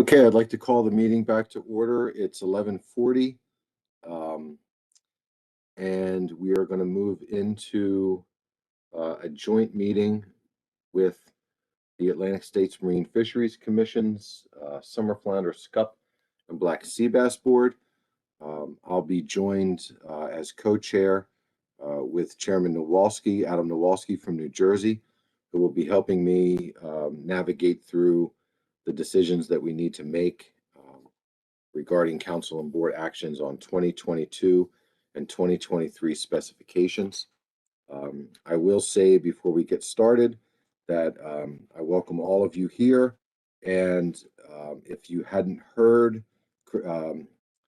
Okay, I'd like to call the meeting back to order. It's 11:40. And we are going to move into a joint meeting with the Atlantic States Marine Fisheries Commission's Summer Flounder Scup and Black Sea Bass Board. I'll be joined as co-chair with Chairman Nowalski, Adam Nowalski from New Jersey, who will be helping me navigate through the decisions that we need to make regarding council and board actions on 2022 and 2023 specifications. I will say before we get started that I welcome all of you here. And if you hadn't heard,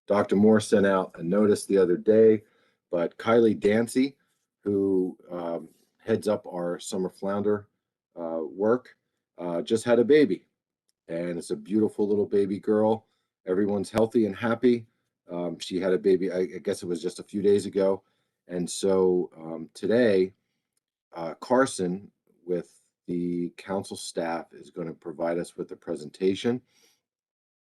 Dr. Moore sent out a notice the other day, but Kylie Dancy, who heads up our summer flounder work, just had a baby. And it's a beautiful little baby girl. Everyone's healthy and happy. She had a baby, I guess it was just a few days ago. And so today, Carson, with the council staff, is going to provide us with a presentation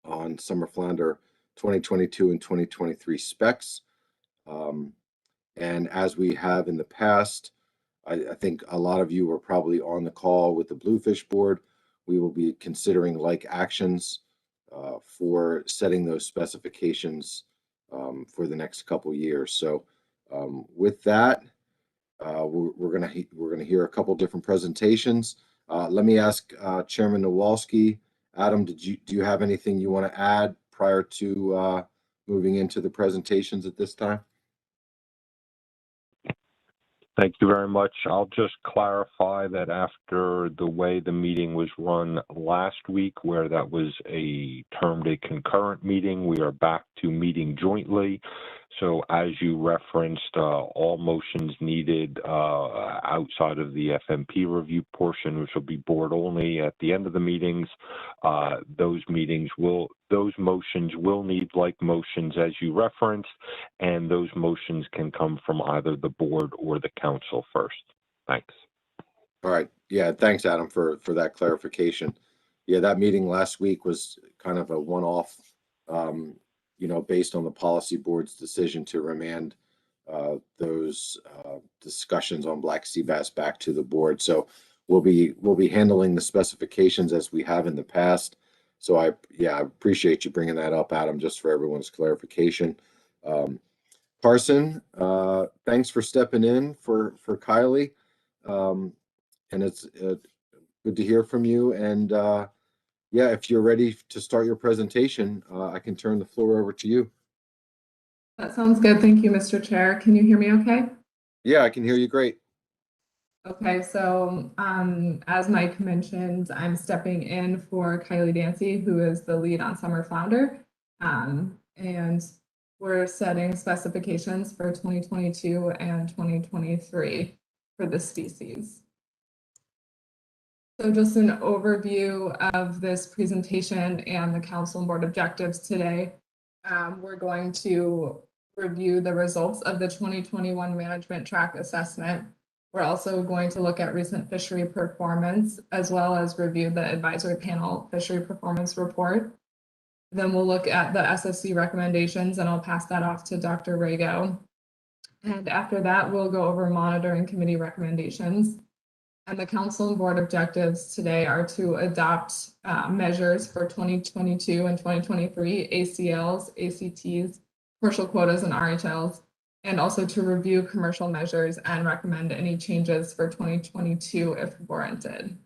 on summer flounder 2022 and 2023 specs. And as we have in the past, I think a lot of you were probably on the call with the Bluefish Board. We will be considering like actions for setting those specifications for the next couple years. So with that, we're gonna hear a couple different presentations. Let me ask Chairman Nowalski. Adam, do you have anything you want to add prior to moving into the presentations at this time? Thank you very much. I'll just clarify that after the way the meeting was run last week, where that was termed a concurrent meeting, we are back to meeting jointly. So as you referenced, all motions needed outside of the FMP review portion, which will be board only at the end of the meetings, those motions will need like motions as you referenced, and those motions can come from either the board or the council first. Thanks. All right. Yeah, thanks, Adam, for that clarification. Yeah, that meeting last week was kind of a one-off, based on the policy board's decision to remand those discussions on black sea bass back to the board. So we'll be handling the specifications as we have in the past. So I appreciate you bringing that up, Adam, just for everyone's clarification. Carson, thanks for stepping in for Kylie. And it's good to hear from you. And yeah, if you're ready to start your presentation, I can turn the floor over to you. That sounds good. Thank you, Mr. Chair. Can you hear me okay? Yeah, I can hear you great. Okay, so as Mike mentioned, I'm stepping in for Kylie Dancy, who is the lead on summer flounder. And we're setting specifications for 2022 and 2023 for the species. So just an overview of this presentation and the council and board objectives today. We're going to review the results of the 2021 management track assessment. We're also going to look at recent fishery performance, as well as review the advisory panel fishery performance report. Then we'll look at the SSC recommendations, and I'll pass that off to Dr. Rago. And after that, we'll go over monitoring committee recommendations. And the council and board objectives today are to adopt measures for 2022 and 2023 ACLs, ACTs, commercial quotas, and RHLs, and also to review commercial measures and recommend any changes for 2022 if warranted.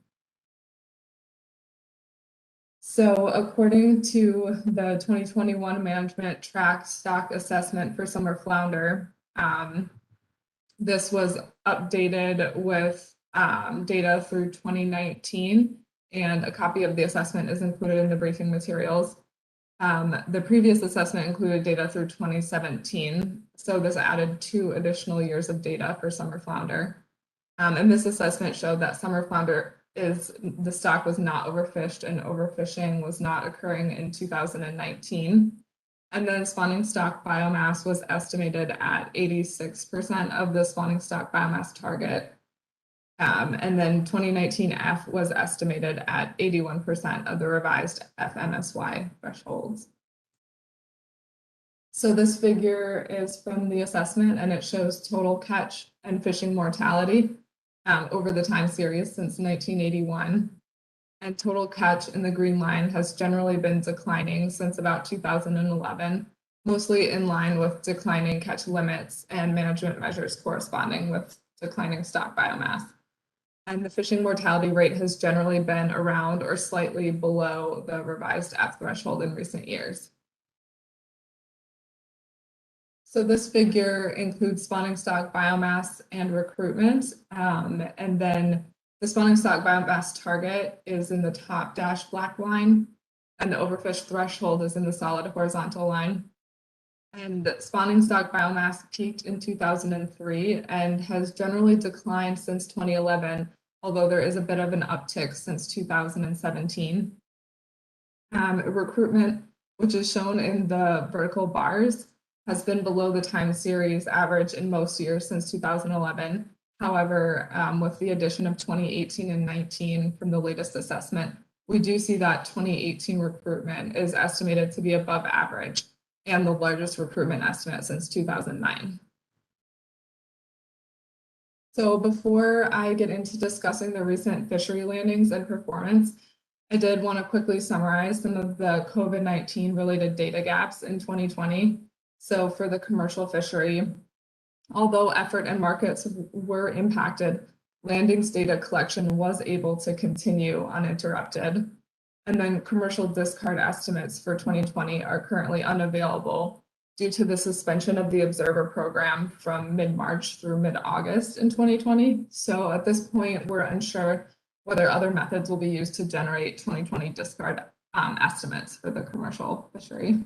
So according to the 2021 management track stock assessment for summer flounder, this was updated with data through 2019, and a copy of the assessment is included in the briefing materials. The previous assessment included data through 2017, so this added 2 additional years of data for summer flounder. And this assessment showed that summer flounder the stock was not overfished, and overfishing was not occurring in 2019. And then spawning stock biomass was estimated at 86% of the spawning stock biomass target. And then 2019 F was estimated at 81% of the revised FMSY thresholds. So this figure is from the assessment, and it shows total catch and fishing mortality over the time series since 1981. And total catch in the green line has generally been declining since about 2011, mostly in line with declining catch limits and management measures corresponding with declining stock biomass. And the fishing mortality rate has generally been around or slightly below the revised F threshold in recent years. So this figure includes spawning stock biomass and recruitment. And then the spawning stock biomass target is in the top dashed black line, and the overfish threshold is in the solid horizontal line. And spawning stock biomass peaked in 2003 and has generally declined since 2011, although there is a bit of an uptick since 2017. Recruitment, which is shown in the vertical bars, has been below the time series average in most years since 2011. However, with the addition of 2018 and 19 from the latest assessment, we do see that 2018 recruitment is estimated to be above average and the largest recruitment estimate since 2009. So before I get into discussing the recent fishery landings and performance, I did want to quickly summarize some of the COVID-19 related data gaps in 2020. So for the commercial fishery, although effort and markets were impacted, landings data collection was able to continue uninterrupted. And then commercial discard estimates for 2020 are currently unavailable due to the suspension of the observer program from mid-March through mid-August in 2020. So at this point, we're unsure whether other methods will be used to generate 2020 discard estimates for the commercial fishery.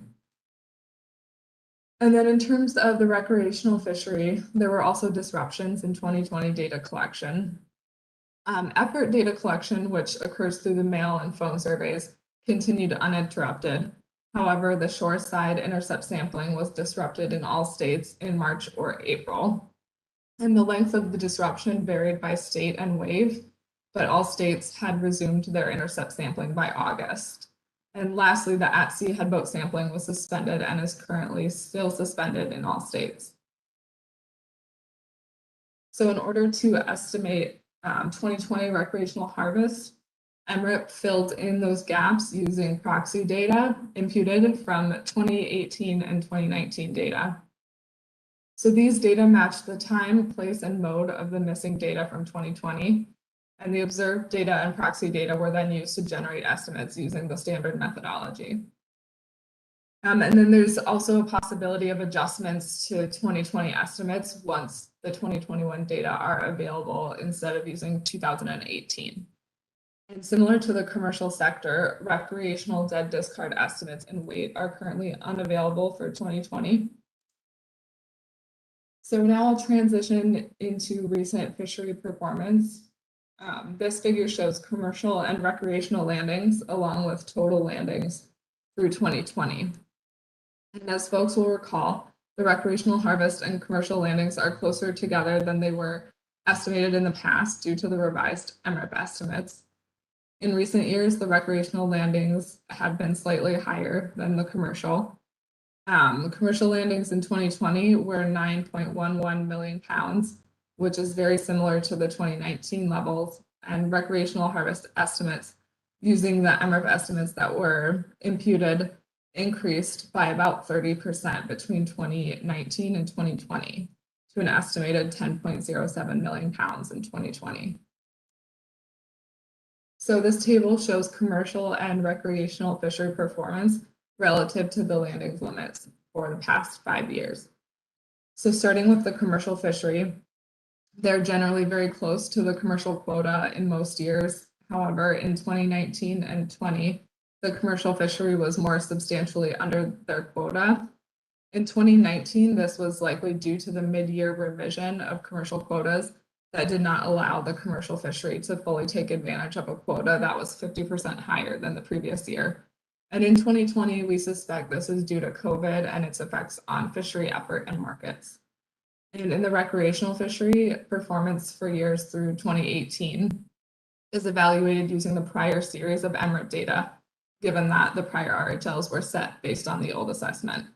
And then in terms of the recreational fishery, there were also disruptions in 2020 data collection. Effort data collection, which occurs through the mail and phone surveys, continued uninterrupted. However, the shoreside intercept sampling was disrupted in all states in March or April. And the length of the disruption varied by state and wave, but all states had resumed their intercept sampling by August. And lastly, the at-sea headboat sampling was suspended and is currently still suspended in all states. So in order to estimate 2020 recreational harvest, MRIP filled in those gaps using proxy data imputed from 2018 and 2019 data. So these data match the time, place, and mode of the missing data from 2020. And the observed data and proxy data were then used to generate estimates using the standard methodology. And then there's also a possibility of adjustments to 2020 estimates once the 2021 data are available instead of using 2018. And similar to the commercial sector, recreational dead discard estimates and weight are currently unavailable for 2020. So now I'll transition into recent fishery performance. This figure shows commercial and recreational landings along with total landings through 2020. And as folks will recall, the recreational harvest and commercial landings are closer together than they were estimated in the past due to the revised MRIP estimates. In recent years, the recreational landings have been slightly higher than the commercial. Commercial landings in 2020 were 9.11 million pounds, which is very similar to the 2019 levels, and recreational harvest estimates using the MRIP estimates that were imputed increased by about 30% between 2019 and 2020 to an estimated 10.07 million pounds in 2020. So this table shows commercial and recreational fishery performance relative to the landings limits for the past 5 years. So starting with the commercial fishery, they're generally very close to the commercial quota in most years. However, in 2019 and 20, the commercial fishery was more substantially under their quota. In 2019, this was likely due to the mid-year revision of commercial quotas that did not allow the commercial fishery to fully take advantage of a quota that was 50% higher than the previous year. And in 2020, we suspect this is due to COVID and its effects on fishery effort and markets. And in the recreational fishery, performance for years through 2018 is evaluated using the prior series of MRIP data, given that the prior RHLs were set based on the old assessment.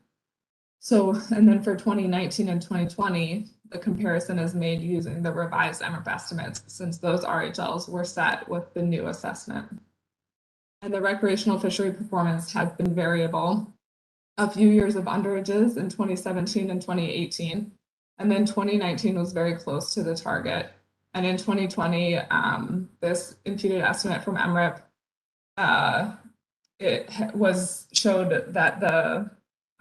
So, and then for 2019 and 2020, the comparison is made using the revised MRIP estimates, since those RHLs were set with the new assessment. And the recreational fishery performance has been variable. A few years of underages in 2017 and 2018, and then 2019 was very close to the target. And in 2020, this imputed estimate from MRIP, showed that the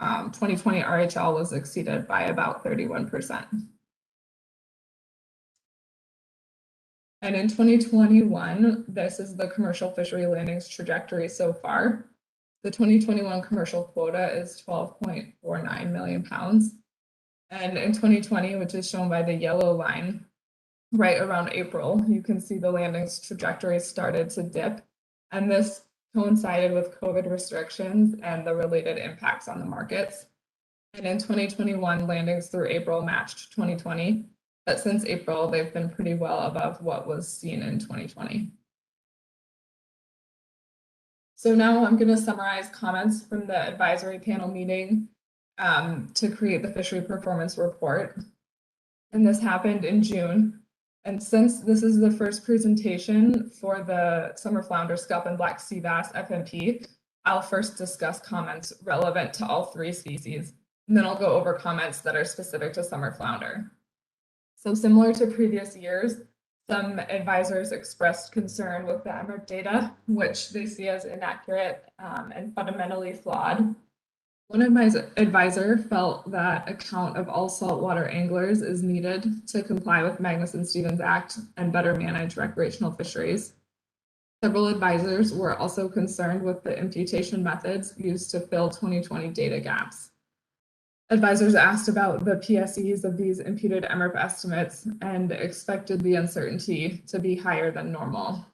2020 RHL was exceeded by about 31%. And in 2021, this is the commercial fishery landings trajectory so far. The 2021 commercial quota is 12.49 million pounds. And in 2020, which is shown by the yellow line, right around April, you can see the landings trajectory started to dip. And this coincided with COVID restrictions and the related impacts on the markets. And in 2021, landings through April matched 2020. But since April, they've been pretty well above what was seen in 2020. So now I'm going to summarize comments from the advisory panel meeting to create the fishery performance report. And this happened in June. And since this is the first presentation for the summer flounder, scup, and black sea bass FMP, I'll first discuss comments relevant to all three species, and then I'll go over comments that are specific to summer flounder. So similar to previous years, some advisors expressed concern with the MRIP data, which they see as inaccurate and fundamentally flawed. One advisor felt that a count of all saltwater anglers is needed to comply with Magnuson-Stevens Act and better manage recreational fisheries. Several advisors were also concerned with the imputation methods used to fill 2020 data gaps. Advisors asked about the PSEs of these imputed MRIP estimates and expected the uncertainty to be higher than normal.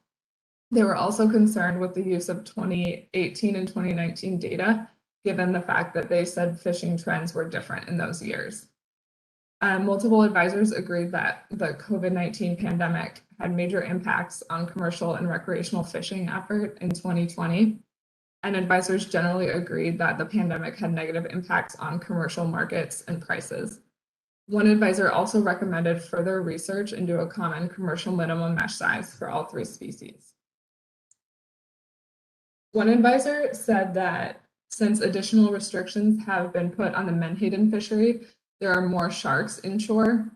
They were also concerned with the use of 2018 and 2019 data, given the fact that they said fishing trends were different in those years. Multiple advisors agreed that the COVID-19 pandemic had major impacts on commercial and recreational fishing effort in 2020. And advisors generally agreed that the pandemic had negative impacts on commercial markets and prices. One advisor also recommended further research into a common commercial minimum mesh size for all three species. One advisor said that since additional restrictions have been put on the menhaden fishery, there are more sharks inshore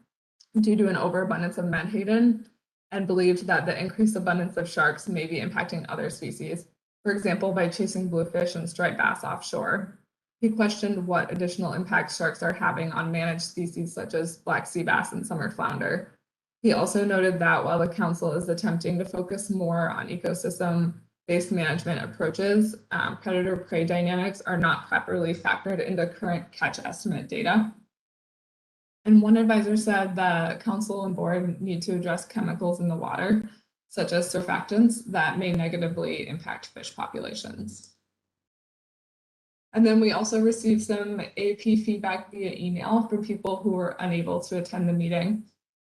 due to an overabundance of menhaden, and believed that the increased abundance of sharks may be impacting other species, for example, by chasing bluefish and striped bass offshore. He questioned what additional impacts sharks are having on managed species such as black sea bass and summer flounder. He also noted that while the council is attempting to focus more on ecosystem-based management approaches, predator-prey dynamics are not properly factored into current catch estimate data. And one advisor said the council and board need to address chemicals in the water, such as surfactants, that may negatively impact fish populations. And then we also received some AP feedback via email from people who were unable to attend the meeting.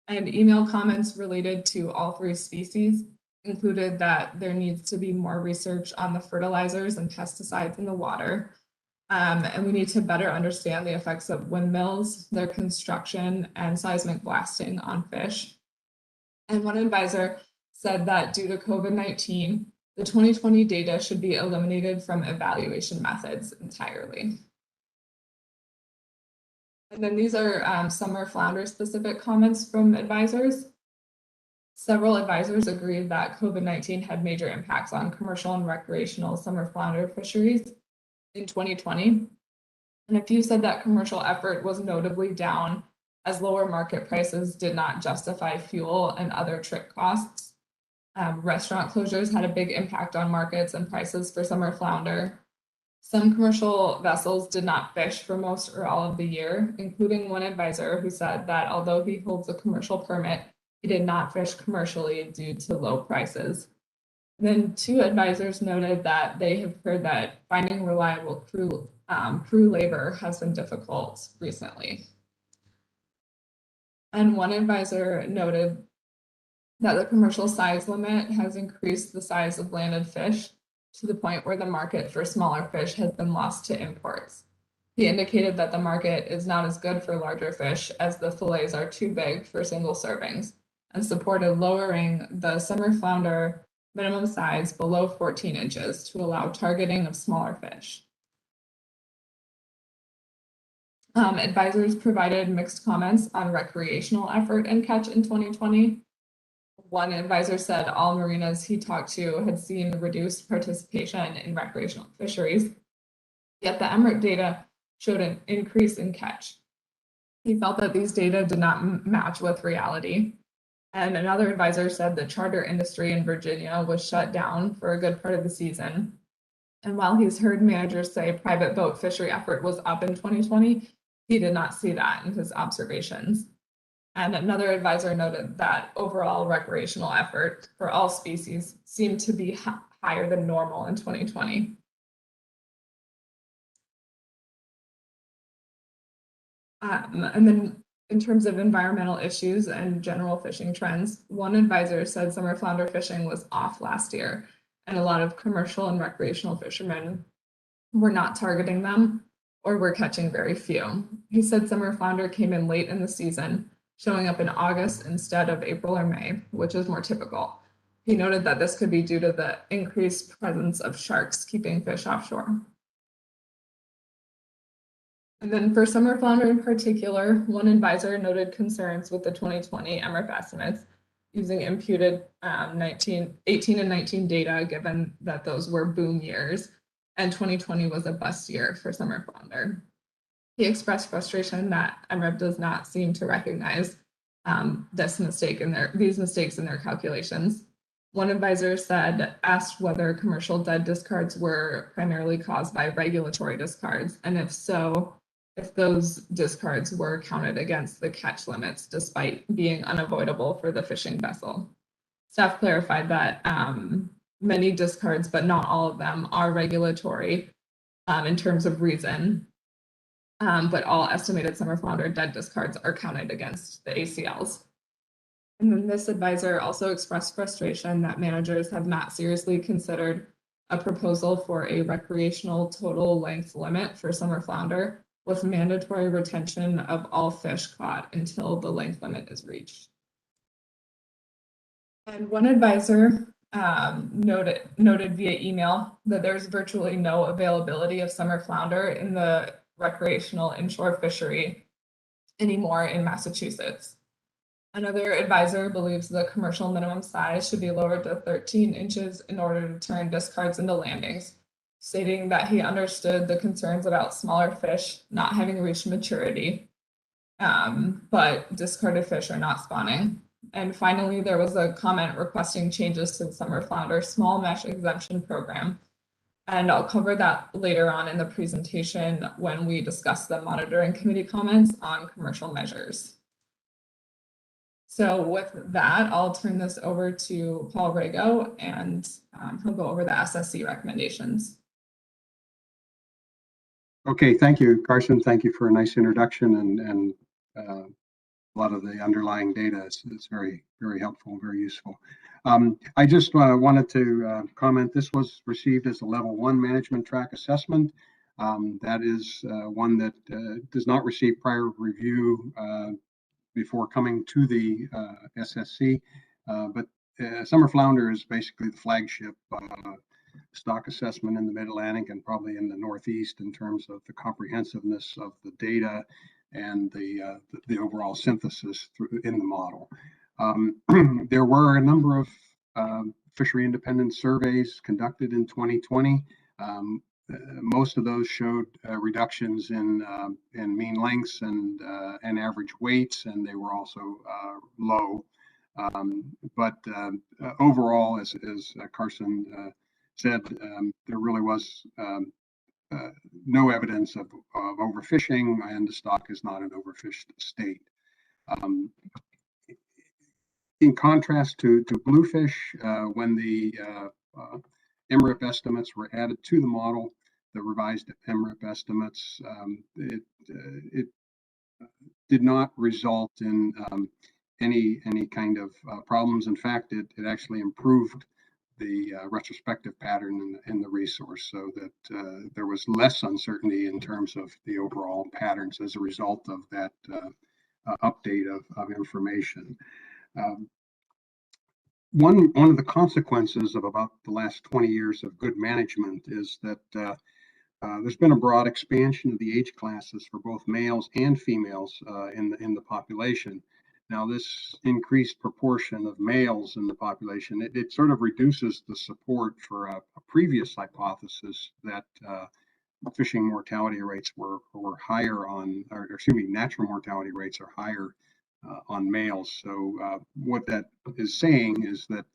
And email comments related to all three species included that there needs to be more research on the fertilizers and pesticides in the water. And we need to better understand the effects of windmills, their construction, and seismic blasting on fish. And one advisor said that due to COVID-19, the 2020 data should be eliminated from evaluation methods entirely. And then these are summer flounder specific comments from advisors. Several advisors agreed that COVID-19 had major impacts on commercial and recreational summer flounder fisheries in 2020. And a few said that commercial effort was notably down as lower market prices did not justify fuel and other trip costs. Restaurant closures had a big impact on markets and prices for summer flounder. Some commercial vessels did not fish for most or all of the year, including one advisor who said that although he holds a commercial permit, he did not fish commercially due to low prices. Then two advisors noted that they have heard that finding reliable crew labor has been difficult recently. And one advisor noted that the commercial size limit has increased the size of landed fish to the point where the market for smaller fish has been lost to imports. He indicated that the market is not as good for larger fish as the fillets are too big for single servings, and supported lowering the summer flounder minimum size below 14 inches to allow targeting of smaller fish. Advisors provided mixed comments on recreational effort and catch in 2020. One advisor said all marinas he talked to had seen reduced participation in recreational fisheries, yet the MRIP data showed an increase in catch. He felt that these data did not match with reality. And another advisor said the charter industry in Virginia was shut down for a good part of the season. And while he's heard managers say private boat fishery effort was up in 2020, he did not see that in his observations. And another advisor noted that overall recreational effort for all species seemed to be higher than normal in 2020. And then in terms of environmental issues and general fishing trends, one advisor said summer flounder fishing was off last year, and a lot of commercial and recreational fishermen were not targeting them or were catching very few. He said summer flounder came in late in the season, showing up in August instead of April or May, which is more typical. He noted that this could be due to the increased presence of sharks keeping fish offshore. And then for summer flounder in particular, one advisor noted concerns with the 2020 MRF estimates using imputed 18 and 19 data, given that those were boom years, and 2020 was a bust year for summer flounder. He expressed frustration that MRF does not seem to recognize these mistakes in their calculations. One advisor asked whether commercial dead discards were primarily caused by regulatory discards, and if so, if those discards were counted against the catch limits despite being unavoidable for the fishing vessel. Staff clarified that many discards, but not all of them, are regulatory in terms of reason, but all estimated summer flounder dead discards are counted against the ACLs. And then this advisor also expressed frustration that managers have not seriously considered a proposal for a recreational total length limit for summer flounder with mandatory retention of all fish caught until the length limit is reached. And one advisor noted via email that there's virtually no availability of summer flounder in the recreational inshore fishery anymore in Massachusetts. Another advisor believes the commercial minimum size should be lowered to 13 inches in order to turn discards into landings, stating that he understood the concerns about smaller fish not having reached maturity, but discarded fish are not spawning. And finally, there was a comment requesting changes to the summer flounder small mesh exemption program. And I'll cover that later on in the presentation when we discuss the monitoring committee comments on commercial measures. So with that, I'll turn this over to Paul Rago, and he'll go over the SSC recommendations. Okay, thank you, Carson. Thank you for a nice introduction and a lot of the underlying data. It's very, very helpful, very useful. I just wanted to comment, this was received as a level 1 management track assessment. That is one that does not receive prior review before coming to the SSC, but summer flounder is basically the flagship stock assessment in the Mid-Atlantic and probably in the Northeast in terms of the comprehensiveness of the data and the overall synthesis in the model. There were a number of fishery independent surveys conducted in 2020. Most of those showed reductions in mean lengths and average weights, and they were also low. But overall, as Carson said, there really was no evidence of overfishing, and the stock is not an overfished state. In contrast to bluefish, when the MRIP estimates were added to the model, the revised MRIP estimates, did not result in any kind of problems. In fact, it actually improved the retrospective pattern in the resource, so that there was less uncertainty in terms of the overall patterns as a result of that update of information. One of the consequences of about the last 20 years of good management is that there's been a broad expansion of the age classes for both males and females in the population. Now, this increased proportion of males in the population, it sort of reduces the support for a previous hypothesis that fishing mortality rates were higher on, or excuse me, natural mortality rates are higher on males. So what that is saying is that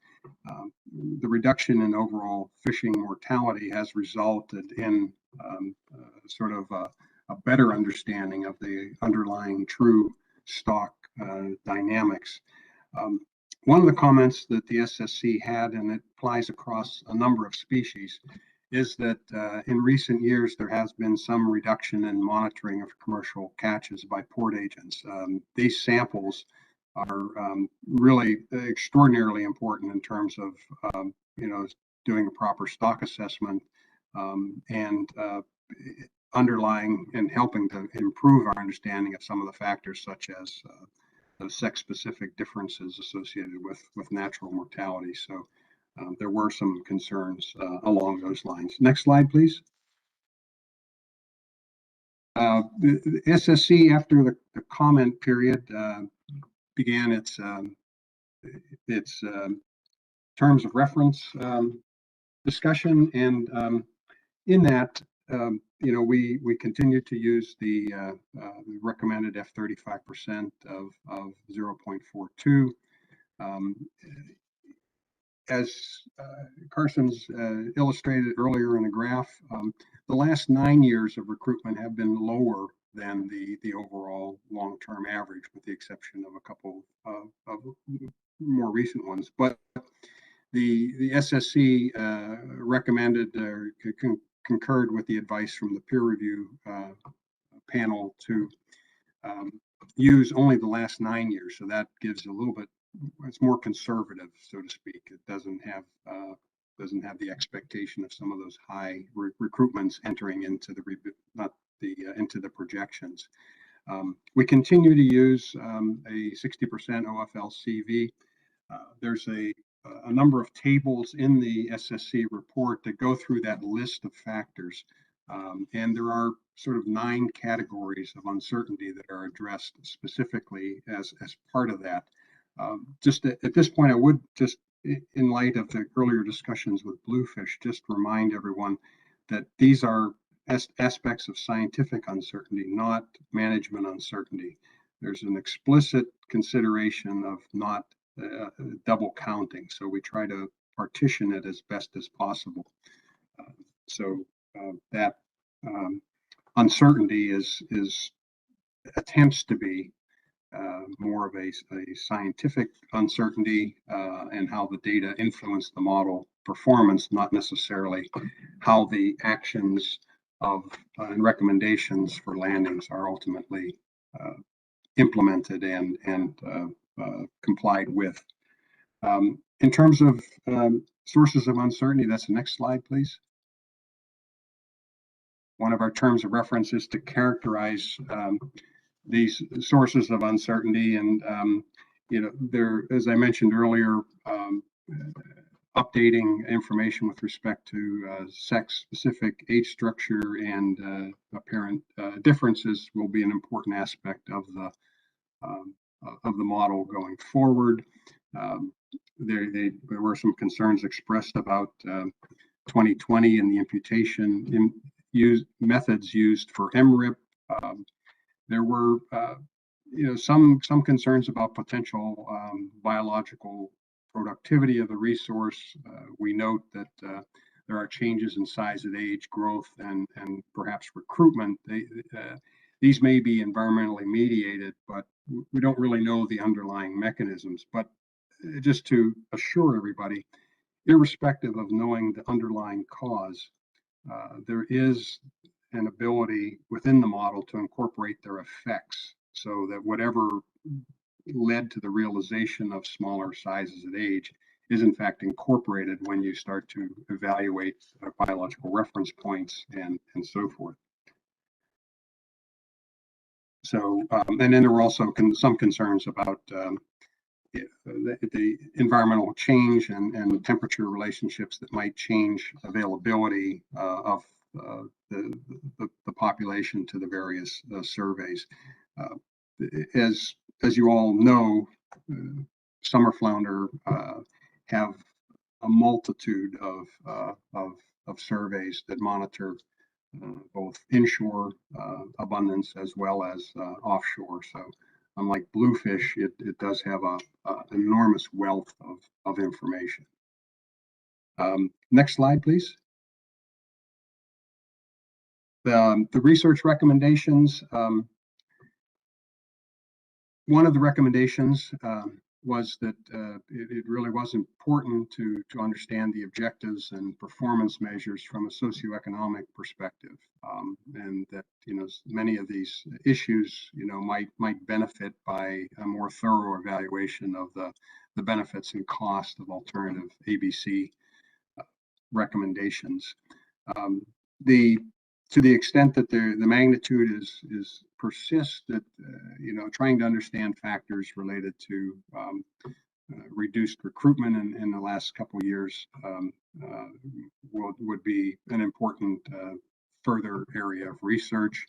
the reduction in overall fishing mortality has resulted in sort of a better understanding of the underlying true stock dynamics. One of the comments that the SSC had, and it applies across a number of species, is that in recent years there has been some reduction in monitoring of commercial catches by port agents. These samples are really extraordinarily important in terms of doing a proper stock assessment and underlying and helping to improve our understanding of some of the factors such as sex-specific differences associated with natural mortality. So there were some concerns along those lines. Next slide, please. The SSC, after the comment period, began its terms of reference discussion, and in that, we continue to use the recommended F35% of 0.42. As Carson's illustrated earlier in the graph, the last 9 years of recruitment have been lower than the overall long-term average, with the exception of a couple of more recent ones. But the SSC recommended or concurred with the advice from the peer review panel to use only the last 9 years. So that gives a little bit, it's more conservative, so to speak. It doesn't have the expectation of some of those high recruitments entering into into the projections. We continue to use a 60% OFL CV. There's a number of tables in the SSC report that go through that list of factors. And there are sort of 9 categories of uncertainty that are addressed specifically as part of that. Just at this point, I would just, in light of the earlier discussions with bluefish, just remind everyone that these are aspects of scientific uncertainty, not management uncertainty. There's an explicit consideration of not double counting, so we try to partition it as best as possible. That uncertainty is attempts to be more of a scientific uncertainty and how the data influence the model performance, not necessarily how the actions of and recommendations for landings are ultimately implemented and complied with. In terms of sources of uncertainty, that's the next slide, please. One of our terms of reference is to characterize these sources of uncertainty, and there, as I mentioned earlier, updating information with respect to sex-specific age structure and apparent differences will be an important aspect of the model going forward. There were some concerns expressed about 2020 and the imputation methods used for MRIP. There were some concerns about potential biological productivity of the resource. We note that there are changes in size and age, growth, and perhaps recruitment. These may be environmentally mediated, but we don't really know the underlying mechanisms. But just to assure everybody, irrespective of knowing the underlying cause, there is an ability within the model to incorporate their effects so that whatever led to the realization of smaller sizes at age is in fact incorporated when you start to evaluate biological reference points and so forth. So, and then there were also some concerns about the environmental change and temperature relationships that might change availability of the population to the various surveys. As you all know, summer flounder have a multitude of surveys that monitor both inshore abundance as well as offshore. So unlike bluefish, it does have an enormous wealth of information. Next slide, please. The research recommendations. One of the recommendations was that it really was important to understand the objectives and performance measures from a socioeconomic perspective, and that many of these issues might benefit by a more thorough evaluation of the benefits and cost of alternative ABC recommendations. To the extent that the magnitude is persists, that trying to understand factors related to reduced recruitment in the last couple of years would be an important further area of research.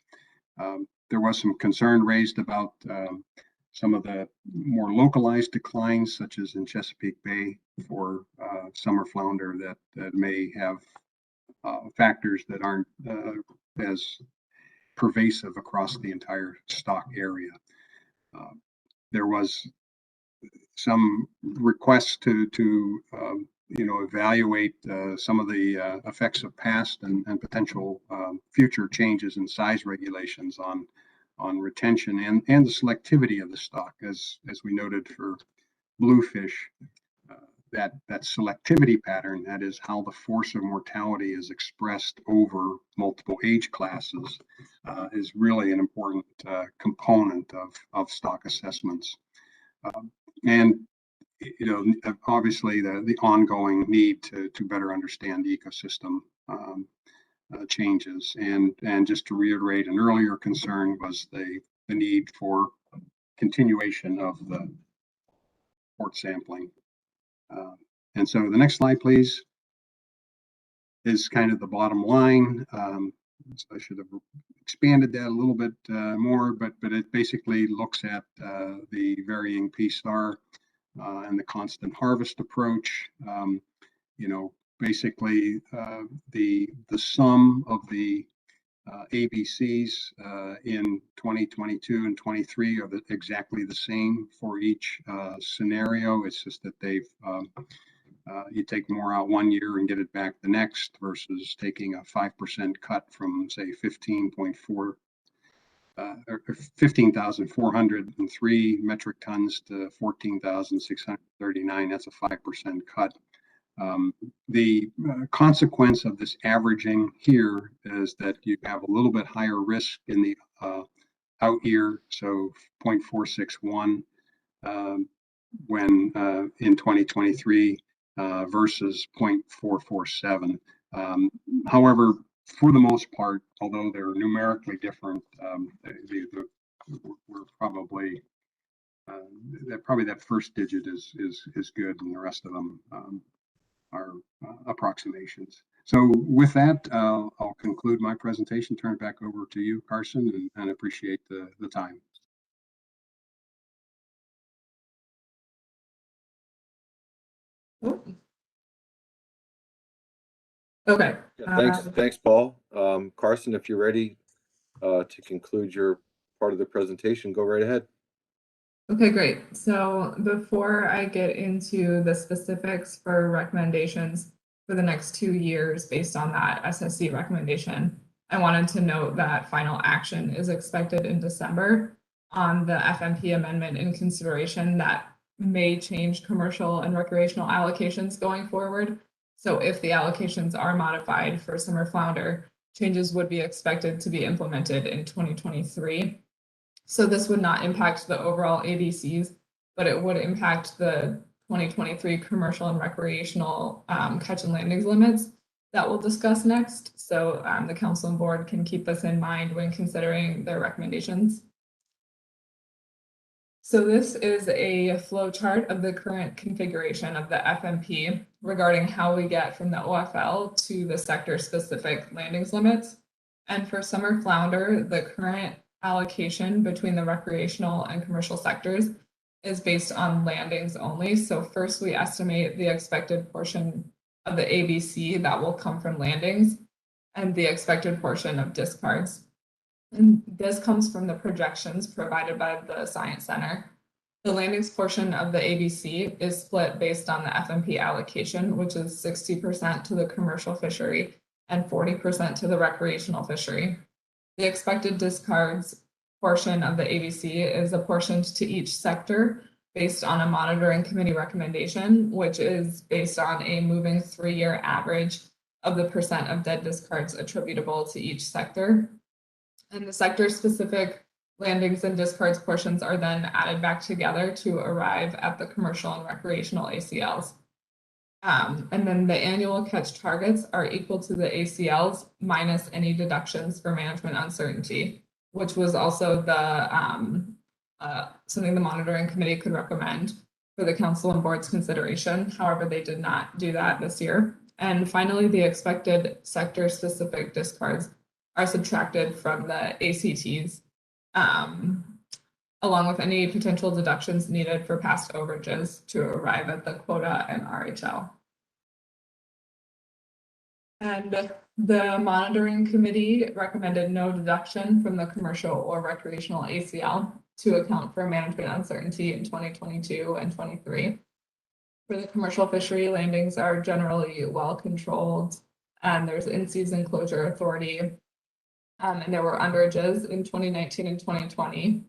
There was some concern raised about some of the more localized declines, such as in Chesapeake Bay for summer flounder, that may have factors that aren't as pervasive across the entire stock area. There was some requests to evaluate some of the effects of past and potential future changes in size regulations on retention and the selectivity of the stock, as we noted for bluefish. That selectivity pattern, that is how the force of mortality is expressed over multiple age classes, is really an important component of stock assessments. And obviously the ongoing need to better understand the ecosystem changes. And just to reiterate, an earlier concern was the need for continuation of the port sampling. And so the next slide, please, is kind of the bottom line. So I should have expanded that a little bit more, but it basically looks at the varying P-star and the constant harvest approach. Basically the sum of the ABCs in 2022 and 23 are exactly the same for each scenario. It's just that they've you take more out one year and get it back the next, versus taking a 5% cut from, say, 15,403 metric tons to 14,639. That's a 5% cut. The consequence of this averaging here is that you have a little bit higher risk in the out year, so 0.461 when in 2023 versus 0.447. However, for the most part, although they're numerically different, we're probably that first digit is good, and the rest of them are approximations. So with that, I'll conclude my presentation, turn it back over to you, Carson, and appreciate the time. Okay. Yeah, thanks, Paul. Carson, if you're ready to conclude your part of the presentation, go right ahead. Okay, great. So before I get into the specifics for recommendations for the next 2 years based on that SSC recommendation, I wanted to note that final action is expected in December on the FMP amendment, in consideration that may change commercial and recreational allocations going forward. So if the allocations are modified for summer flounder, changes would be expected to be implemented in 2023. So this would not impact the overall ABCs, but it would impact the 2023 commercial and recreational catch and landings limits that we'll discuss next. So the council and board can keep this in mind when considering their recommendations. So this is a flow chart of the current configuration of the FMP regarding how we get from the OFL to the sector-specific landings limits. And for summer flounder, the current allocation between the recreational and commercial sectors is based on landings only. So first we estimate the expected portion of the ABC that will come from landings and the expected portion of discards. And this comes from the projections provided by the Science Center. The landings portion of the ABC is split based on the FMP allocation, which is 60% to the commercial fishery and 40% to the recreational fishery. The expected discards portion of the ABC is apportioned to each sector based on a monitoring committee recommendation, which is based on a moving 3-year average of the percent of dead discards attributable to each sector. And the sector-specific landings and discards portions are then added back together to arrive at the commercial and recreational ACLs. And then the annual catch targets are equal to the ACLs minus any deductions for management uncertainty, which was also the something the monitoring committee could recommend for the council and board's consideration. However, they did not do that this year. And finally, the expected sector-specific discards are subtracted from the ACTs, along with any potential deductions needed for past overages to arrive at the quota and RHL. And the monitoring committee recommended no deduction from the commercial or recreational ACL to account for management uncertainty in 2022 and 23. For the commercial fishery, landings are generally well controlled, and there's in-season closure authority. And there were underages in 2019 and 2020.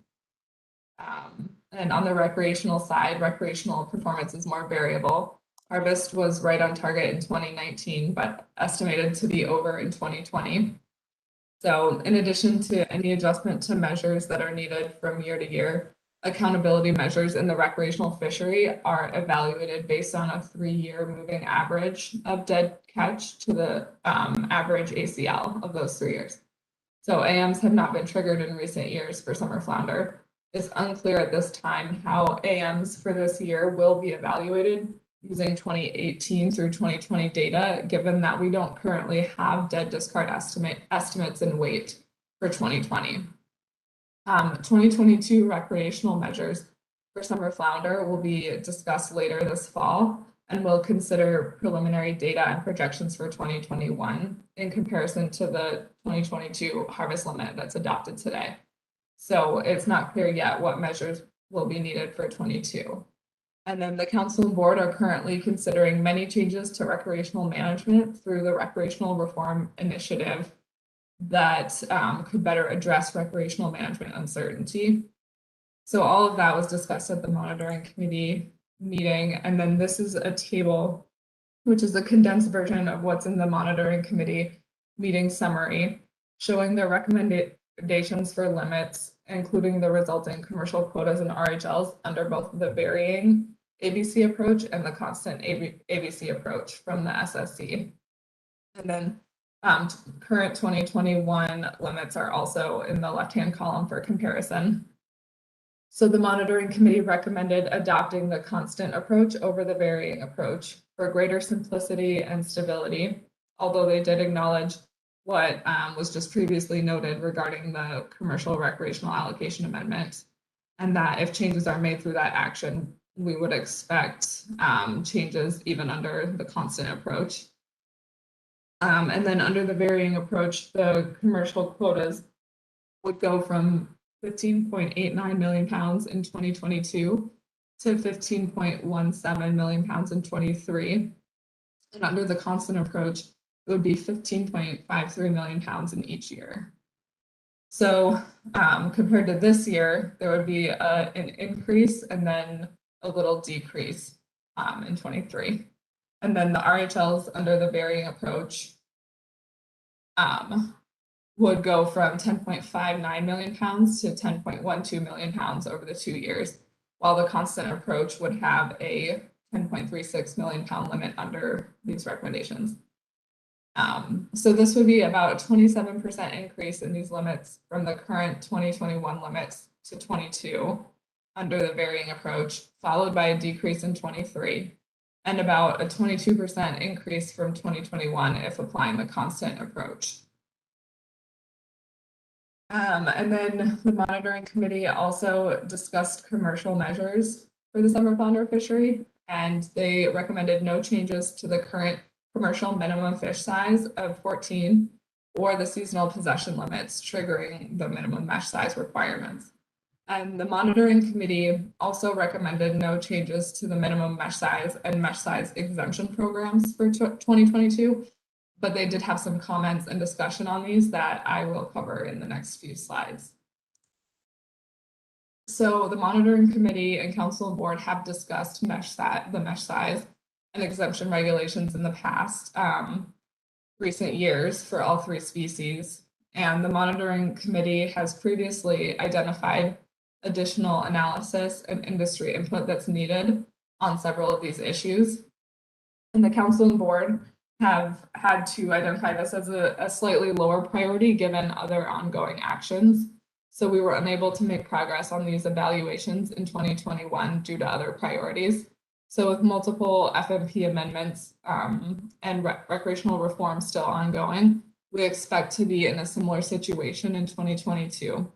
And on the recreational side, recreational performance is more variable. Harvest was right on target in 2019, but estimated to be over in 2020. So in addition to any adjustment to measures that are needed from year to year, accountability measures in the recreational fishery are evaluated based on a 3-year moving average of dead catch to the average ACL of those 3 years. So AMs have not been triggered in recent years for summer flounder. It's unclear at this time how AMs for this year will be evaluated using 2018 through 2020 data, given that we don't currently have dead discard estimates in weight for 2020. 2022 recreational measures for summer flounder will be discussed later this fall, and we'll consider preliminary data and projections for 2021 in comparison to the 2022 harvest limit that's adopted today. So it's not clear yet what measures will be needed for 22. And then the council and board are currently considering many changes to recreational management through the Recreational Reform Initiative that could better address recreational management uncertainty. So all of that was discussed at the monitoring committee meeting. And then this is a table, which is a condensed version of what's in the monitoring committee meeting summary, showing their recommendations for limits, including the resulting commercial quotas and RHLs under both the varying ABC approach and the constant ABC approach from the SSC. And then current 2021 limits are also in the left-hand column for comparison. So the monitoring committee recommended adopting the constant approach over the varying approach for greater simplicity and stability, although they did acknowledge what was just previously noted regarding the commercial recreational allocation amendment, and that if changes are made through that action, we would expect changes even under the constant approach. And then under the varying approach, the commercial quotas would go from 15.89 million pounds in 2022 to 15.17 million pounds in 23. And under the constant approach, it would be 15.53 million pounds in each year. So compared to this year, there would be an increase and then a little decrease in 23. And then the RHLs under the varying approach would go from 10.59 million pounds to 10.12 million pounds over the 2 years, while the constant approach would have a 10.36 million pound limit under these recommendations. So this would be about a 27% increase in these limits from the current 2021 limits to 22 under the varying approach, followed by a decrease in 23, and about a 22% increase from 2021 if applying the constant approach. And then the monitoring committee also discussed commercial measures for the summer flounder fishery, and they recommended no changes to the current commercial minimum fish size of 14 or the seasonal possession limits triggering the minimum mesh size requirements. And the monitoring committee also recommended no changes to the minimum mesh size and mesh size exemption programs for 2022. But they did have some comments and discussion on these that I will cover in the next few slides. So the monitoring committee and council and board have discussed the mesh size and exemption regulations in the past recent years for all 3 species. And the monitoring committee has previously identified additional analysis and industry input that's needed on several of these issues. And the council and board have had to identify this as a slightly lower priority given other ongoing actions. So we were unable to make progress on these evaluations in 2021 due to other priorities. So with multiple FMP amendments and recreational reform still ongoing, we expect to be in a similar situation in 2022.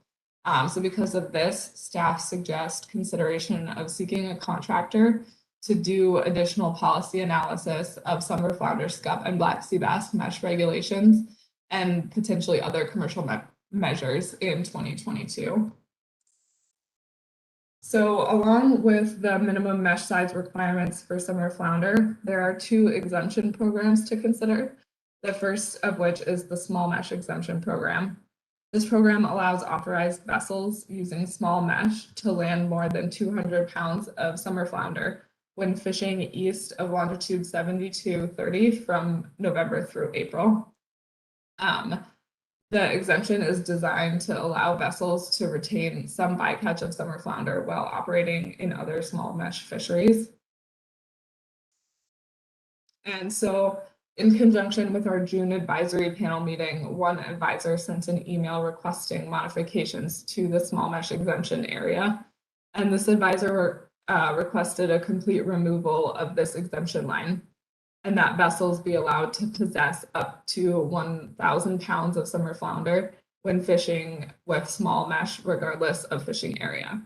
So because of this, staff suggest consideration of seeking a contractor to do additional policy analysis of summer flounder, scup, and black sea bass mesh regulations and potentially other commercial measures in 2022. So along with the minimum mesh size requirements for summer flounder, there are 2 exemption programs to consider. The first of which is the small mesh exemption program. This program allows authorized vessels using small mesh to land more than 200 pounds of summer flounder when fishing east of longitude 7230 from November through April. The exemption is designed to allow vessels to retain some bycatch of summer flounder while operating in other small mesh fisheries. And so in conjunction with our June advisory panel meeting, one advisor sent an email requesting modifications to the small mesh exemption area. And this advisor requested a complete removal of this exemption line, and that vessels be allowed to possess up to 1,000 pounds of summer flounder when fishing with small mesh, regardless of fishing area.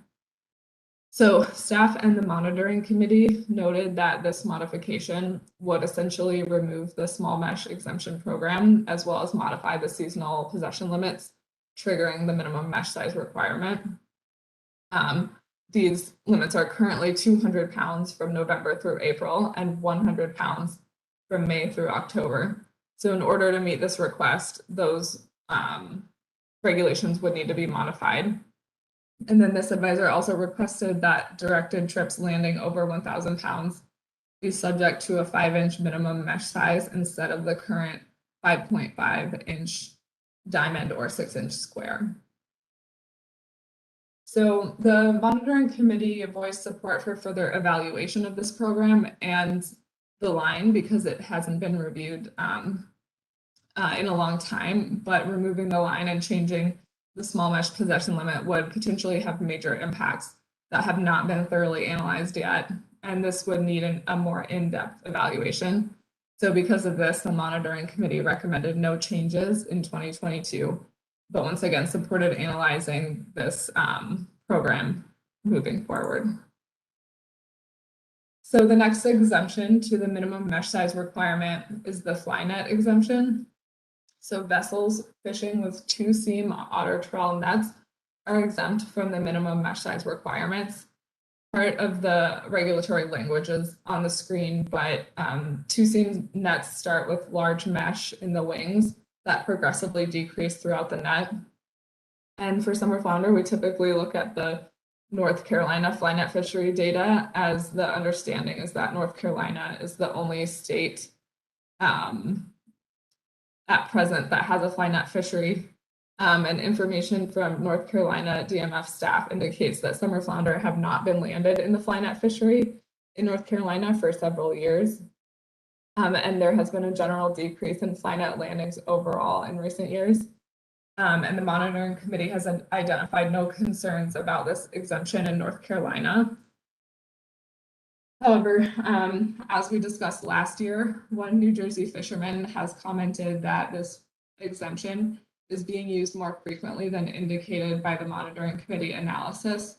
So staff and the monitoring committee noted that this modification would essentially remove the small mesh exemption program, as well as modify the seasonal possession limits, triggering the minimum mesh size requirement. These limits are currently 200 pounds from November through April and 100 pounds from May through October. So in order to meet this request, those regulations would need to be modified. And then this advisor also requested that directed trips landing over 1,000 pounds be subject to a 5-inch minimum mesh size instead of the current 5.5-inch diamond or 6-inch square. So the monitoring committee voiced support for further evaluation of this program and the line because it hasn't been reviewed in a long time, but removing the line and changing the small mesh possession limit would potentially have major impacts that have not been thoroughly analyzed yet. And this would need a more in-depth evaluation. So because of this, the monitoring committee recommended no changes in 2022, but once again, supported analyzing this program moving forward. So the next exemption to the minimum mesh size requirement is the Flynet exemption. So vessels fishing with 2-seam otter trawl nets are exempt from the minimum mesh size requirements. Part of the regulatory language is on the screen, but 2-seam nets start with large mesh in the wings that progressively decrease throughout the net. And for summer flounder, we typically look at the North Carolina Flynet fishery data, as the understanding is that North Carolina is the only state at present that has a Flynet fishery And information from North Carolina DMF staff indicates that summer flounder have not been landed in the Flynet fishery in North Carolina for several years. And there has been a general decrease in Flynet landings overall in recent years. And the monitoring committee has identified no concerns about this exemption in North Carolina. However, as we discussed last year, one New Jersey fisherman has commented that this exemption is being used more frequently than indicated by the monitoring committee analysis,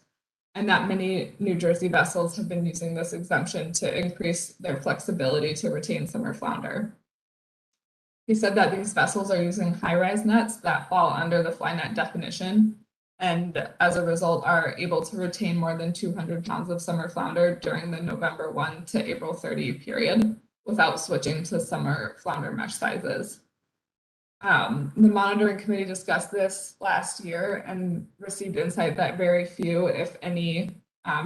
and that many New Jersey vessels have been using this exemption to increase their flexibility to retain summer flounder. He said that these vessels are using high-rise nets that fall under the Flynet definition, and as a result are able to retain more than 200 pounds of summer flounder during the November 1 to April 30 period without switching to summer flounder mesh sizes. The monitoring committee discussed this last year and received insight that very few, if any,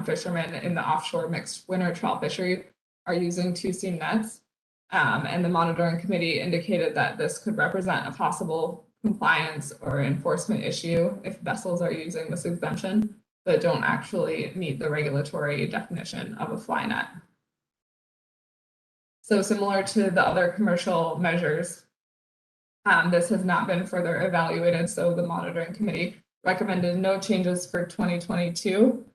fishermen in the offshore mixed winter trawl fishery are using two-seam nets. And the monitoring committee indicated that this could represent a possible compliance or enforcement issue if vessels are using this exemption but don't actually meet the regulatory definition of a fly net. So similar to the other commercial measures, this has not been further evaluated, so the monitoring committee recommended no changes for 2022,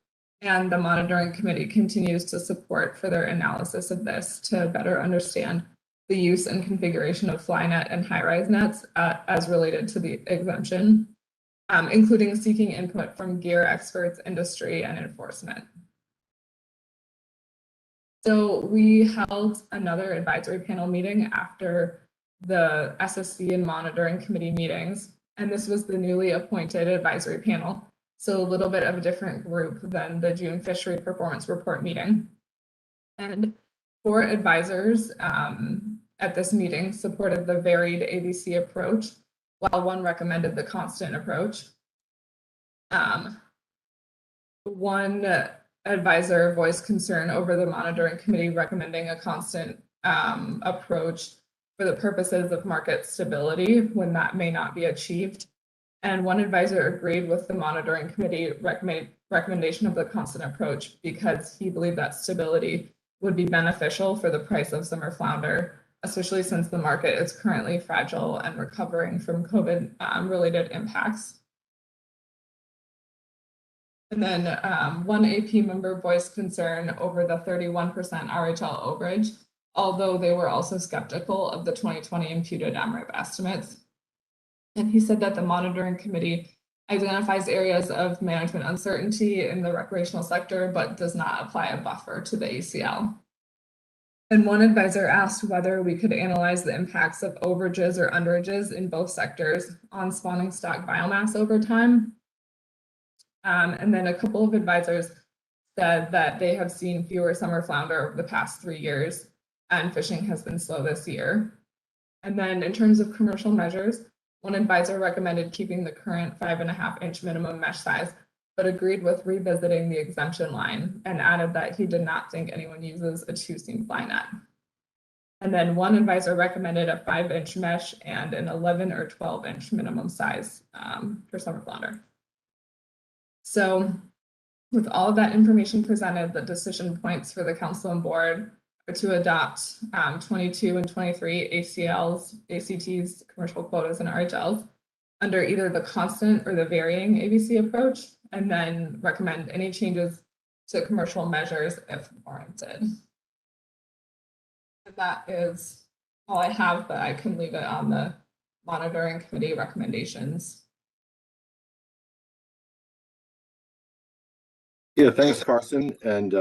and the monitoring committee continues to support further analysis of this to better understand the use and configuration of Flynet and high-rise nets as related to the exemption, including seeking input from gear experts, industry, and enforcement. So we held another advisory panel meeting after the SSC and monitoring committee meetings, and this was the newly appointed advisory panel. So a little bit of a different group than the June fishery performance report meeting. And 4 advisors at this meeting supported the varied ABC approach, while 1 recommended the constant approach. 1 advisor voiced concern over the monitoring committee recommending a constant approach for the purposes of market stability when that may not be achieved. And 1 advisor agreed with the monitoring committee recommendation of the constant approach because he believed that stability would be beneficial for the price of summer flounder, especially since the market is currently fragile and recovering from COVID related impacts. And then 1 AP member voiced concern over the 31% RHL overage, although they were also skeptical of the 2020 imputed MRIP estimates. And he said that the monitoring committee identifies areas of management uncertainty in the recreational sector, but does not apply a buffer to the ACL. And 1 advisor asked whether we could analyze the impacts of overages or underages in both sectors on spawning stock biomass over time. And then a couple of advisors said that they have seen fewer summer flounder over the past 3 years, and fishing has been slow this year. And then in terms of commercial measures, 1 advisor recommended keeping the current 5.5-inch minimum mesh size, but agreed with revisiting the exemption line and added that he did not think anyone uses a 2-seam fly net. And then 1 advisor recommended a 5-inch mesh and an 11 or 12-inch minimum size for summer flounder. So with all of that information presented, the decision points for the council and board are to adopt 22 and 23 ACLs, ACTs, commercial quotas, and RHLs under either the constant or the varying ABC approach, and then recommend any changes to commercial measures if warranted. And that is all I have, but I can leave it on the monitoring committee recommendations. Yeah, thanks, Carson, and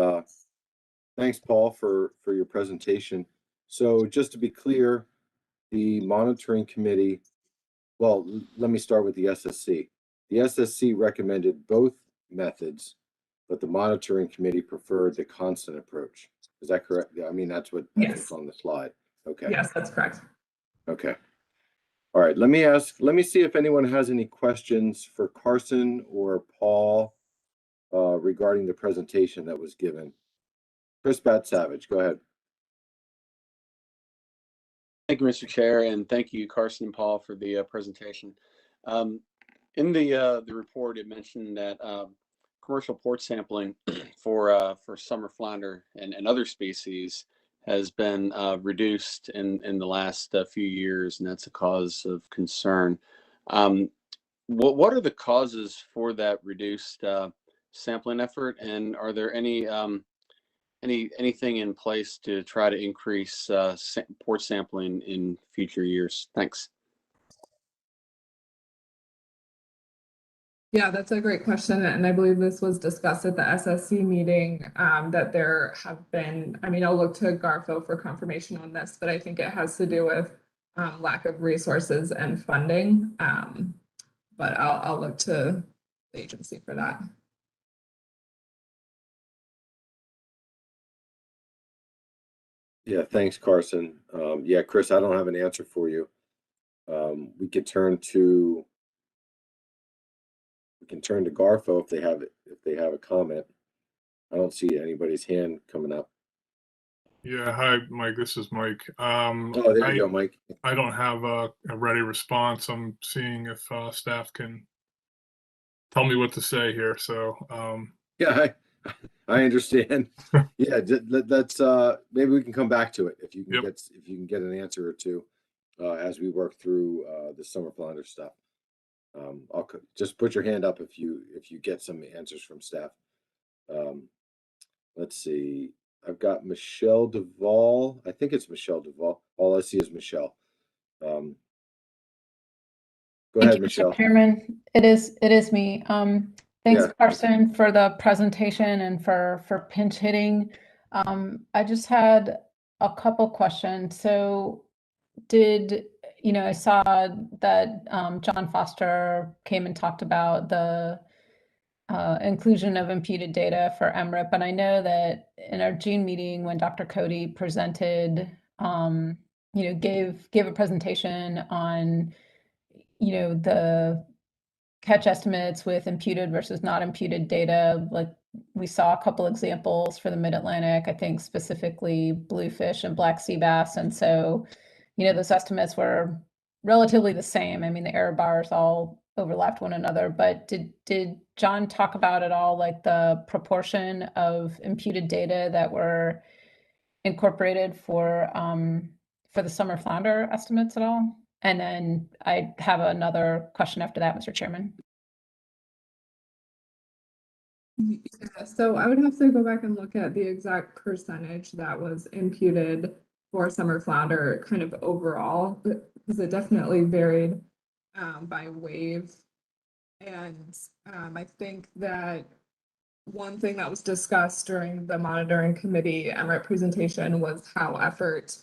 thanks, Paul, for your presentation. So just to be clear, the monitoring committee, well, let me start with the SSC. The SSC recommended both methods, but the monitoring committee preferred the constant approach. Is that correct? Yeah, I mean, that's what I think is on the slide. Okay. Yes, that's correct. Okay. All right, let me see if anyone has any questions for Carson or Paul regarding the presentation that was given. Chris Bat-Savage, go ahead. Thank you, Mr. Chair, and thank you, Carson and Paul, for the presentation. In the report, it mentioned that commercial port sampling for summer flounder and other species has been reduced in the last few years, and that's a cause of concern. What are the causes for that reduced sampling effort, and are there anything in place to try to increase port sampling in future years? Thanks. Yeah, that's a great question. And I believe this was discussed at the SSC meeting, that there have been, I mean, I'll look to Garfo for confirmation on this, but I think it has to do with lack of resources and funding. But I'll look to the agency for that. Yeah, thanks, Carson. Yeah, Chris, I don't have an answer for you. We can turn to Garfo if they have a comment. I don't see anybody's hand coming up. Yeah, hi, Mike. This is Mike. Oh, there you go, Mike. I don't have a ready response. I'm seeing if staff can tell me what to say here. So Yeah, I understand. Yeah, that's maybe we can come back to it if you can get an answer or two as we work through the summer flounder stuff. I'll just put your hand up if you get some answers from staff. Let's see. I've got Michelle Duvall. I think it's Michelle Duvall. All I see is Michelle. Go ahead, Michelle. Mr. Chairman, it is me. Thanks, Carson, for the presentation and for pinch hitting. I just had a couple questions. So I saw that John Foster came and talked about the inclusion of imputed data for MRIP. And I know that in our June meeting, when Dr. Cody presented, gave a presentation on, the catch estimates with imputed versus not imputed data. Like we saw a couple examples for the Mid-Atlantic, I think specifically bluefish and black sea bass. And so, those estimates were relatively the same. I mean, the error bars all overlapped one another, but did John talk about at all like the proportion of imputed data that were incorporated for the summer flounder estimates at all? And then I have another question after that, Mr. Chairman. Yeah, so I would have to go back and look at the exact percentage that was imputed for summer flounder kind of overall, because it definitely varied by wave. And I think that one thing that was discussed during the monitoring committee MRIP presentation was how effort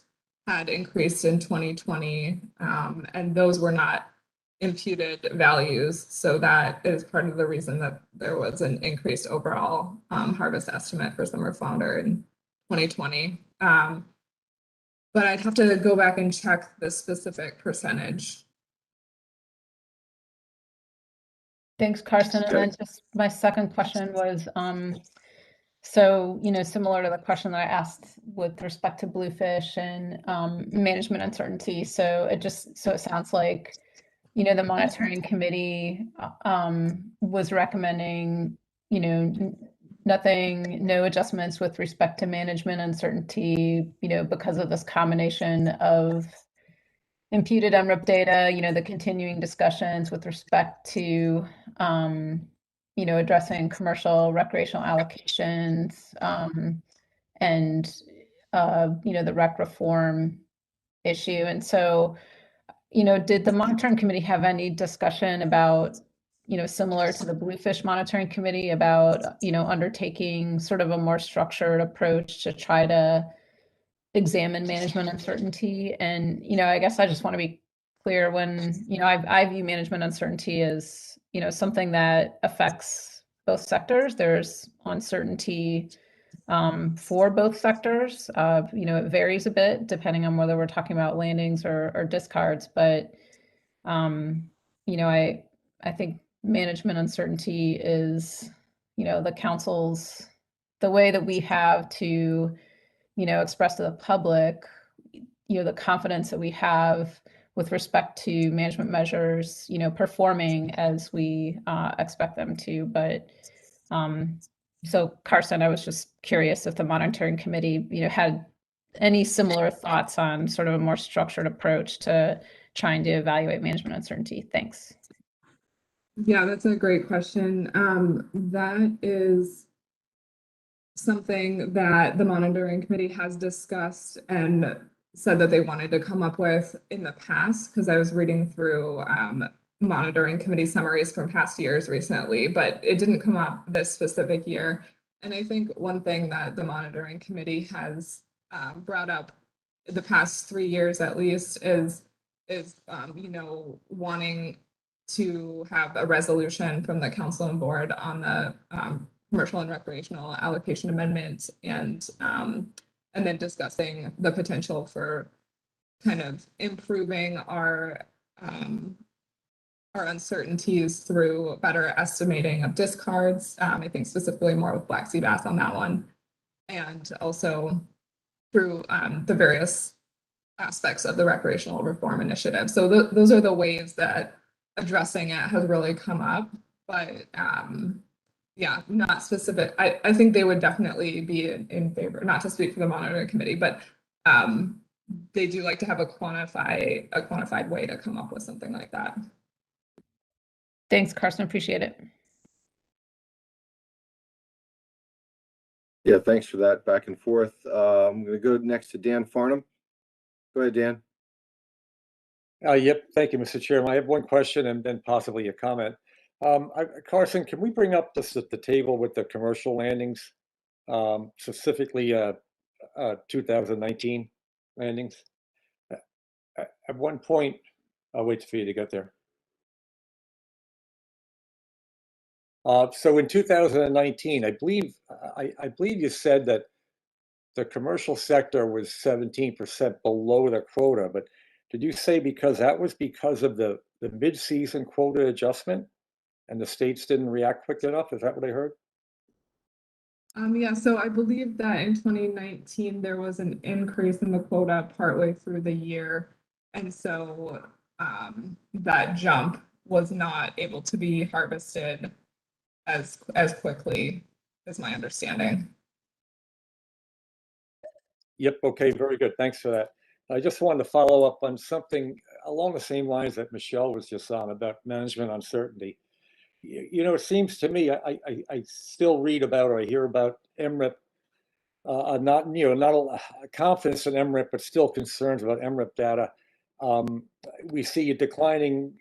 had increased in 2020, and those were not imputed values. So that is part of the reason that there was an increased overall harvest estimate for summer flounder in 2020. But I'd have to go back and check the specific percentage. Thanks, Carson. And then just my second question was, so, similar to the question that I asked with respect to bluefish and management uncertainty. So it sounds like, the monitoring committee was recommending, no adjustments with respect to management uncertainty, because of this combination of imputed MRIP data, the continuing discussions with respect to, addressing commercial recreational allocations, and, the rec reform issue. And so, did the monitoring committee have any discussion about, similar to the bluefish monitoring committee about, undertaking sort of a more structured approach to try to examine management uncertainty? And, I guess I just want to be clear when, I view management uncertainty as, something that affects both sectors. There's uncertainty for both sectors. It varies a bit depending on whether we're talking about landings or discards, but, I think management uncertainty is, the council's, the way that we have to, express to the public, the confidence that we have with respect to management measures, you know, performing as we expect them to. But so Carson, I was just curious if the monitoring committee, you know, had any similar thoughts on sort of a more structured approach to trying to evaluate management uncertainty. Thanks. Yeah, that's a great question. That is something that the monitoring committee has discussed and said that they wanted to come up with in the past, because I was reading through monitoring committee summaries from past years recently, but it didn't come up this specific year. And I think one thing that the monitoring committee has brought up the past 3 years at least is you know, wanting to have a resolution from the council and board on the commercial and recreational allocation amendment, and then discussing the potential for kind of improving our uncertainties through better estimating of discards. I think specifically more with black sea bass on that one, and also through the various aspects of the recreational reform initiative. So those are the ways that addressing it has really come up, but yeah, not specific. I think they would definitely be in favor, not to speak for the monitoring committee, but they do like to have a quantified way to come up with something like that. Thanks, Carson. Appreciate it. Yeah, thanks for that back and forth. I'm going to go next to Dan Farnham. Go ahead, Dan. Yep, thank you, Mr. Chairman. I have one question and then possibly a comment. Carson, can we bring up this at the table with the commercial landings, specifically 2019 landings? At one point, I'll wait for you to get there. So in 2019, I believe you said that the commercial sector was 17% below the quota, but did you say because of the mid-season quota adjustment and the states didn't react quick enough? Is that what I heard? Yeah, so I believe that in 2019, there was an increase in the quota partway through the year. And so that jump was not able to be harvested as quickly, is my understanding. Yep, okay, very good. Thanks for that. I just wanted to follow up on something along the same lines that Michelle was just on about management uncertainty. You know, it seems to me, I still read about, or I hear about MRIP, not a confidence in MRIP, but still concerns about MRIP data. We see a declining,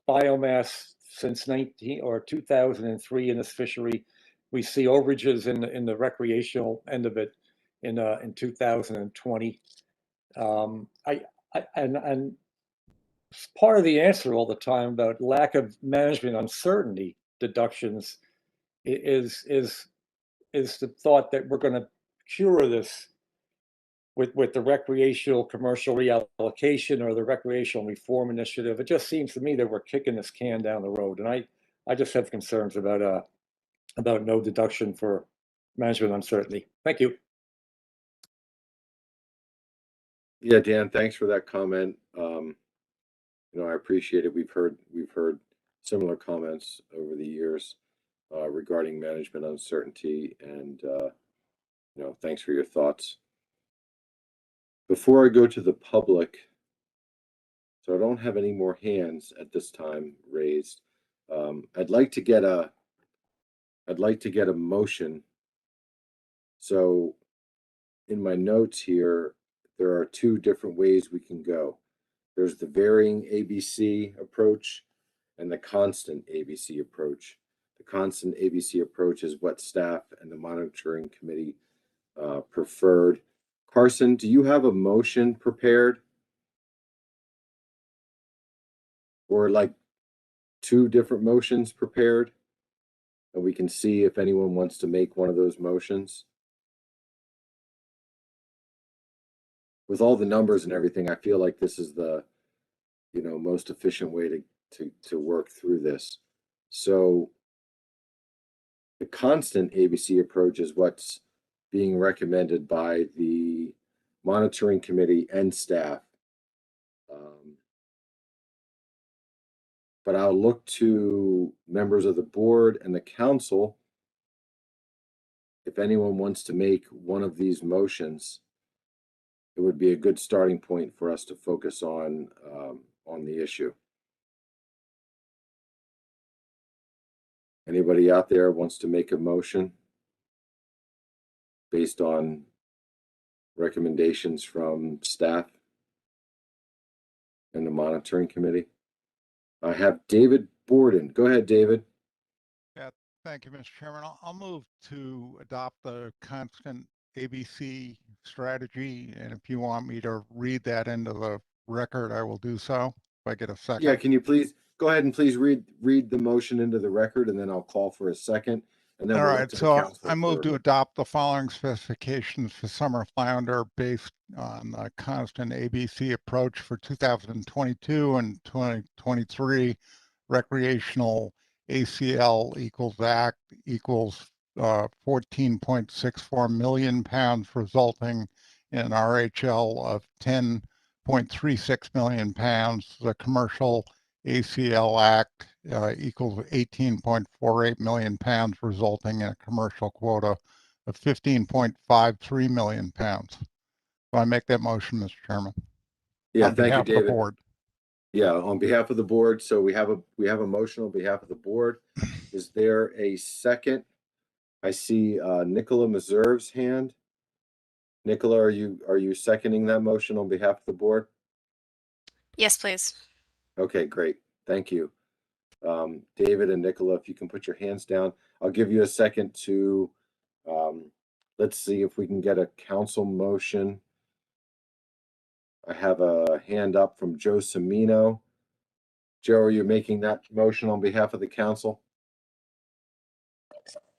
biomass since 2003 in this fishery. We see overages in the recreational end of it in 2020. And part of the answer all the time about lack of management uncertainty deductions is the thought that we're going to cure this with the recreational commercial reallocation or the recreational reform initiative. It just seems to me that we're kicking this can down the road, and I just have concerns about no deduction for management uncertainty. Thank you. Yeah, Dan, thanks for that comment. I appreciate it. We've heard similar comments over the years regarding management uncertainty, and thanks for your thoughts. Before I go to the public, so I don't have any more hands at this time raised. I'd like to get a motion. So in my notes here, there are two different ways we can go. There's the varying ABC approach and the constant ABC approach. The constant ABC approach is what staff and the monitoring committee preferred. Carson, do you have a motion prepared? Or like two different motions prepared? And we can see if anyone wants to make one of those motions. With all the numbers and everything, I feel like this is the most efficient way to work through this. So the constant ABC approach is what's being recommended by the monitoring committee and staff. but I'll look to members of the board and the council. If anyone wants to make one of these motions, it would be a good starting point for us to focus on the issue. Anybody out there wants to make a motion based on recommendations from staff and the monitoring committee? I have David Borden. Go ahead, David. Yeah, thank you, Mr. Chairman. I'll move to adopt the constant ABC strategy. And if you want me to read that into the record, I will do so. If I get a second. Yeah, can you please go ahead and please read the motion into the record, and then I'll call for a second. And then All we'll look right, to the so council I move for- to adopt the following specifications for summer flounder based on the constant ABC approach for 2022 and 2023 recreational ACL equals act equals 14.64 million pounds, resulting in an RHL of 10.36 million pounds. The commercial ACL Act equals 18.48 million pounds, resulting in a commercial quota of 15.53 million pounds. So I make that motion, Mr. Chairman. Yeah, On thank you, behalf of the David. board. Yeah, on behalf of the board. So we have a motion on behalf of the board. Is there a second? I see Nicola Meserve's hand. Nicola, are you seconding that motion on behalf of the board? Yes, please. Okay, great. Thank you. David and Nicola, if you can put your hands down, I'll give you a second to, let's see if we can get a council motion. I have a hand up from Joe Semino. Joe, are you making that motion on behalf of the council?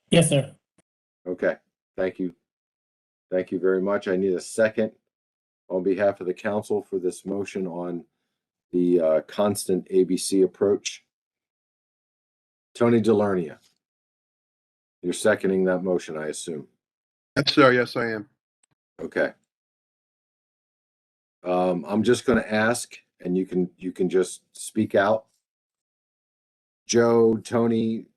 Yes, sir. Okay, thank you. Thank you very much. I need a second on behalf of the council for this motion on the constant ABC approach. Tony Delarnia, you're seconding that motion, I assume. Yes, sir. Yes, I am. Okay. I'm just going to ask, and you can just speak out. Joe, Tony,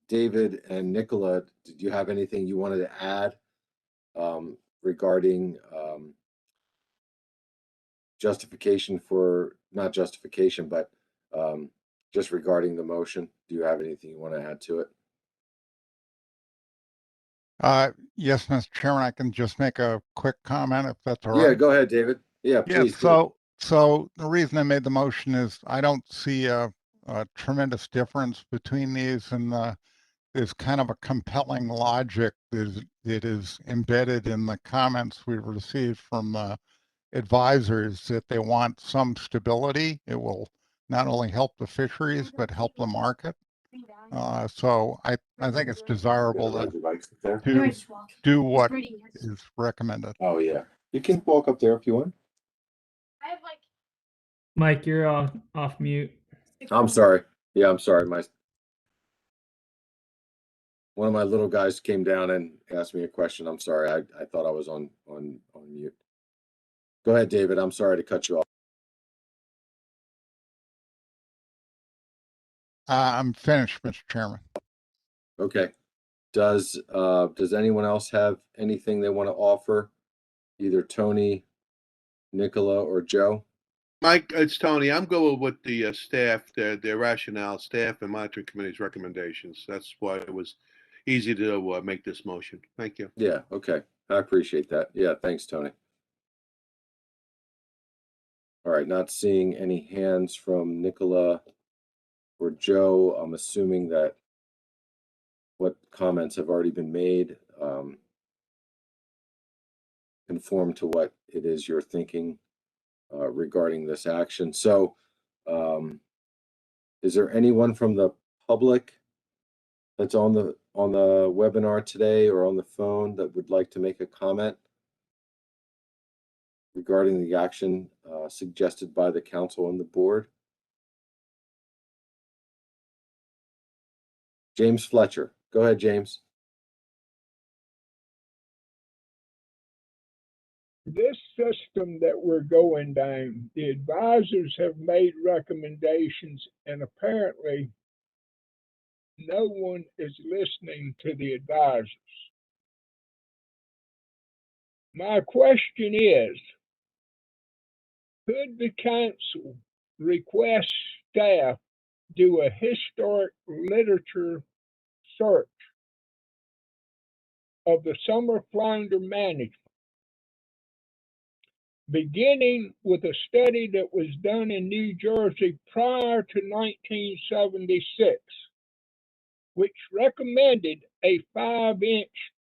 David, and Nicola, did you have anything you wanted to add regarding justification for, not justification, but just regarding the motion? Do you have anything you want to add to it? Yes, Mr. Chairman, I can just make a quick comment if that's all right. Yeah, go ahead, David. Yeah, please. So the reason I made the motion is I don't see a tremendous difference between these, and there's kind of a compelling logic that is embedded in the comments we've received from advisors that they want some stability. It will not only help the fisheries, but help the market. So I think it's desirable to do what is recommended. Oh, yeah. You can walk up there if you want. Mike, you're off mute. I'm sorry. Yeah, I'm sorry. One of my little guys came down and asked me a question. I'm sorry. I thought I was on mute. Go ahead, David. I'm sorry to cut you off. I'm finished, Mr. Chairman. Okay. Does anyone else have anything they want to offer? Either Tony, Nicola, or Joe? Mike, it's Tony. I'm going with the staff, their rationale, staff and monitoring committee's recommendations. That's why it was easy to make this motion. Thank you. Yeah, okay. I appreciate that. Yeah, thanks, Tony. All right, not seeing any hands from Nicola or Joe. I'm assuming that what comments have already been made conform to what it is you're thinking regarding this action. So is there anyone from the public that's on the webinar today or on the phone that would like to make a comment regarding the action suggested by the council and the board? James Fletcher. Go ahead, James. this system that we're going down, the advisors have made recommendations, and apparently no one is listening to the advisors. My question is, could the council request staff do a historic literature search of the summer flounder management, beginning with a study that was done in New Jersey prior to 1976, which recommended a 5-inch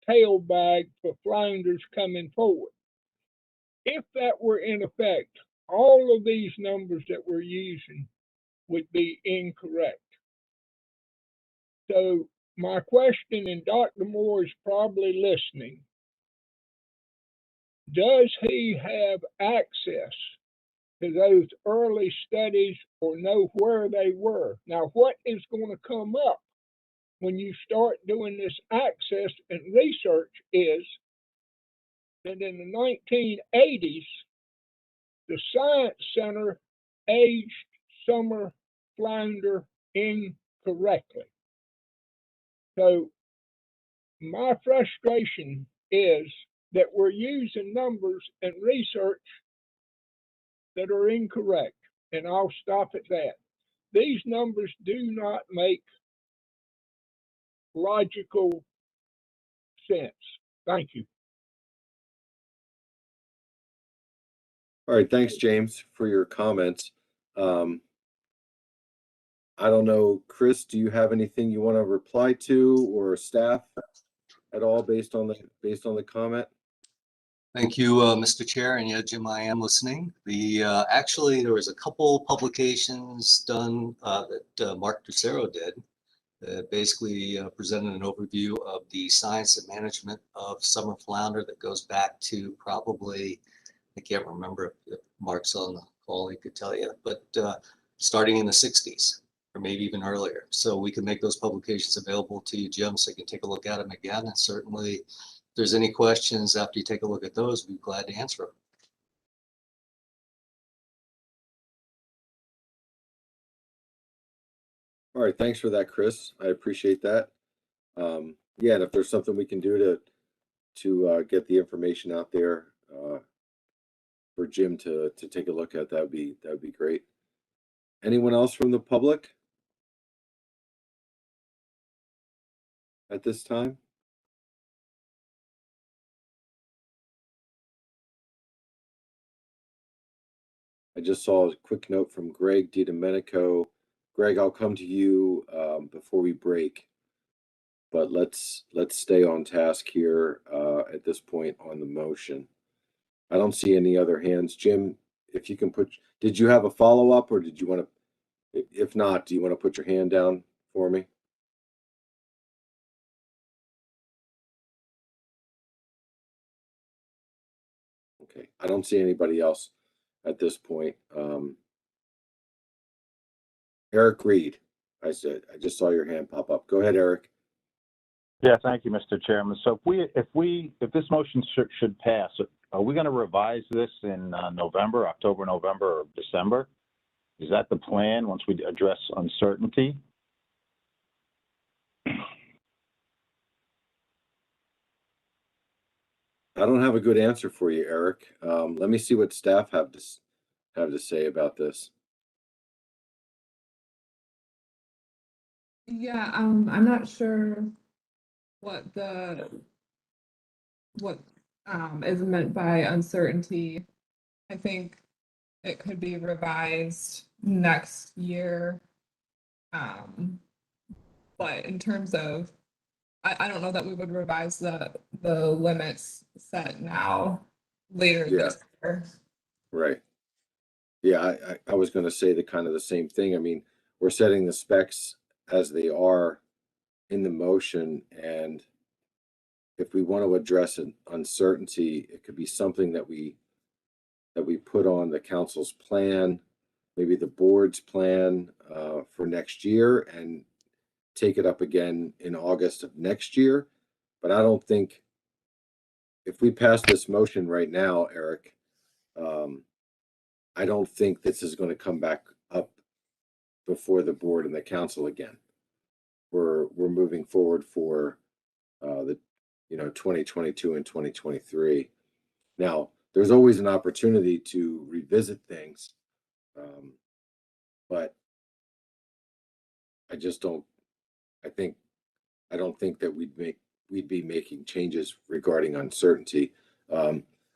tail bag for flounders coming forward? If that were in effect, all of these numbers that we're using would be incorrect. So my question, and Dr. Moore is probably listening, does he have access to those early studies or know where they were? Now, what is going to come up when you start doing this access and research is that in the 1980s, the Science Center aged summer flounder incorrectly. So my frustration is that we're using numbers and research that are incorrect, and I'll stop at that. These numbers do not make logical sense. Thank you. All right, thanks, James, for your comments. I don't know, Chris, do you have anything you want to reply to, or staff at all based on the comment? Thank you, Mr. Chair. And yeah, Jim, I am listening. Actually, there was a couple publications done that Mark Ducero did. Basically presented an overview of the science and management of summer flounder that goes back to probably, I can't remember if Mark's on the call, he could tell you, but starting in the 60s or maybe even earlier. So we can make those publications available to you, Jim, so you can take a look at them again. And certainly, if there's any questions after you take a look at those, we'd be glad to answer them. All right, thanks for that, Chris. I appreciate that. Yeah, and if there's something we can do to get the information out there for Jim to take a look at, that would be great. Anyone else from the public at this time? I just saw a quick note from Greg DiDomenico. Greg, I'll come to you before we break, but let's stay on task here at this point on the motion. I don't see any other hands. Jim, if you can did you have a follow-up, or did you want to, if not, do you want to put your hand down for me? Okay, I don't see anybody else at this point. Eric Reed, I just saw your hand pop up. Go ahead, Eric. Yeah, thank you, Mr. Chairman. So if this motion should pass, are we going to revise this in October, November, or December? Is that the plan once we address uncertainty? I don't have a good answer for you, Eric. Let me see what staff have to say about this. Yeah, I'm not sure what is meant by uncertainty. I think it could be revised next year. But in terms of, I don't know that we would revise the limits set now later this year. Right. Yeah, I was going to say the same thing. I mean, we're setting the specs as they are in the motion, and if we want to address an uncertainty, it could be something that we put on the council's plan, maybe the board's plan for next year, and take it up again in August of next year. But I don't think if we pass this motion right now, Eric, I don't think this is going to come back up before the board and the council again. We're moving forward for the 2022 and 2023. Now, there's always an opportunity to revisit things, but I don't think that we'd be making changes regarding uncertainty.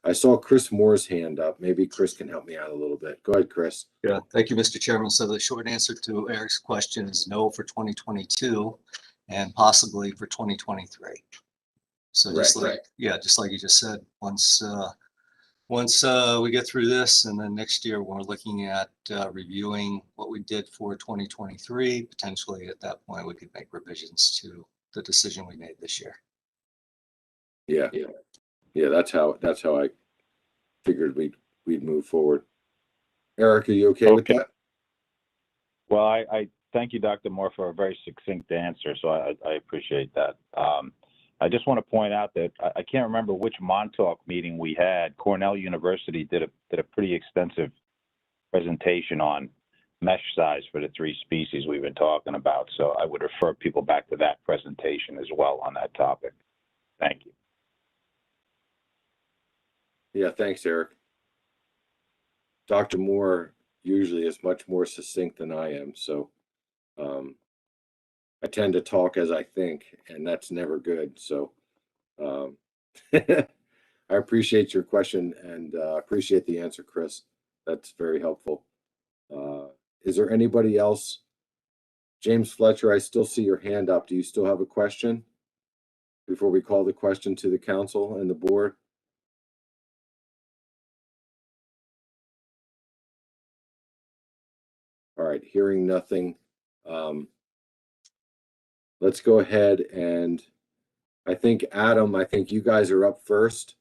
I saw Chris Moore's hand up. Maybe Chris can help me out a little bit. Go ahead, Chris. Yeah, thank you, Mr. Chairman. So the short answer to Eric's question is no for 2022 and possibly for 2023. So just like you just said, once we get through this, and then next year we're looking at reviewing what we did for 2023. Potentially at that point we could make revisions to the decision we made this year. Yeah. That's how I figured we'd move forward. Eric, are you okay with that? Well, I thank you, Dr. Moore, for a very succinct answer. So I appreciate that. I just want to point out that I can't remember which Montauk meeting we had. Cornell University did a pretty extensive presentation on mesh size for the 3 species we've been talking about. So I would refer people back to that presentation as well on that topic. Thank you. Yeah, thanks, Eric. Dr. Moore usually is much more succinct than I am, so I tend to talk as I think, and that's never good. So I appreciate your question and appreciate the answer, Chris. That's very helpful. Is there anybody else? James Fletcher, I still see your hand up. Do you still have a question before we call the question to the council and the board? All right, hearing nothing. Let's go ahead and I think you guys are up first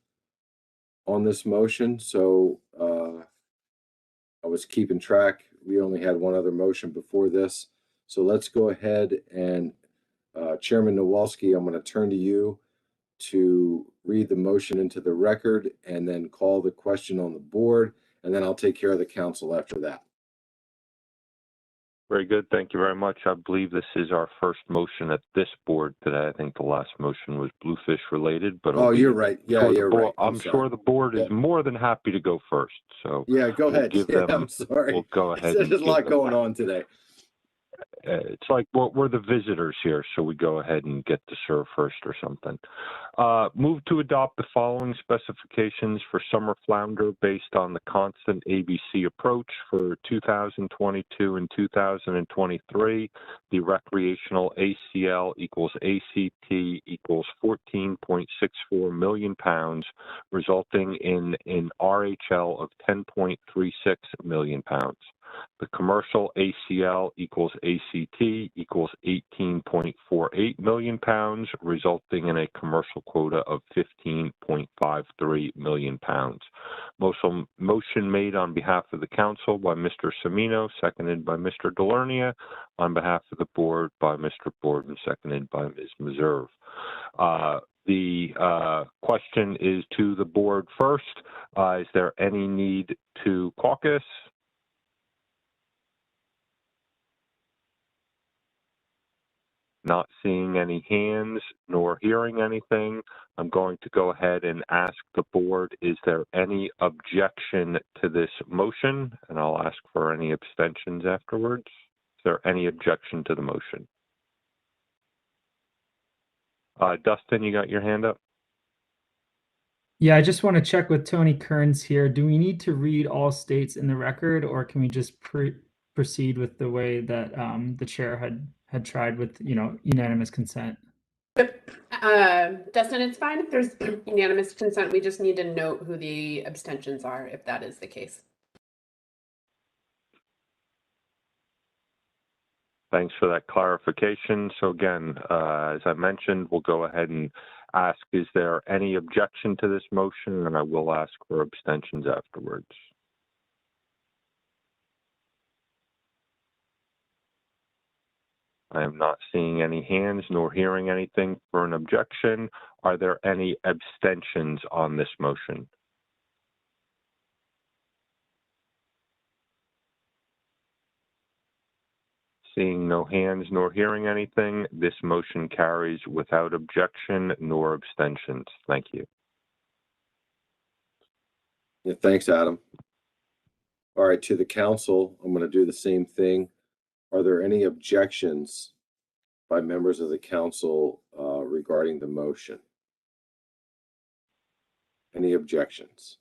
on this motion. So I was keeping track. We only had one other motion before this. So let's go ahead and Chairman Nowalski, I'm going to turn to you to read the motion into the record and then call the question on the board. And then I'll take care of the council after that. Very good. Thank you very much. I believe this is our first motion at this board today. I think the last motion was bluefish related, but you're right. Yeah, you're right. I'm sure the board is more than happy to go first. So yeah, go ahead. I'm sorry. We'll go ahead. There's a lot going on today. It's like we're the visitors here, so we go ahead and get to serve first or something. Move to adopt the following specifications for summer flounder based on the constant ABC approach for 2022 and 2023. The recreational ACL equals ACT equals 14.64 million pounds, resulting in an RHL of 10.36 million pounds. The commercial ACL equals ACT equals 18.48 million pounds, resulting in a commercial quota of 15.53 million pounds. Motion made on behalf of the council by Mr. Semino, seconded by Mr. Delernia, on behalf of the board by Mr. Borden, seconded by Ms. Meserve. The question is to the board first. Is there any need to caucus? Not seeing any hands nor hearing anything, I'm going to go ahead and ask the board, is there any objection to this motion? And I'll ask for any abstentions afterwards. Is there any objection to the motion? Dustin, you got your hand up? Yeah, I just want to check with Tony Kearns here. Do we need to read all states in the record, or can we just proceed with the way that the chair had tried with, unanimous consent? Dustin, it's fine if there's unanimous consent. We just need to note who the abstentions are if that is the case. Thanks for that clarification. So again, as I mentioned, we'll go ahead and ask, is there any objection to this motion? And I will ask for abstentions afterwards. I am not seeing any hands nor hearing anything for an objection. Are there any abstentions on this motion? Seeing no hands nor hearing anything, this motion carries without objection nor abstentions. Thank you. Yeah, thanks, Adam. All right, to the council, I'm going to do the same thing. Are there any objections by members of the council regarding the motion? Any objections?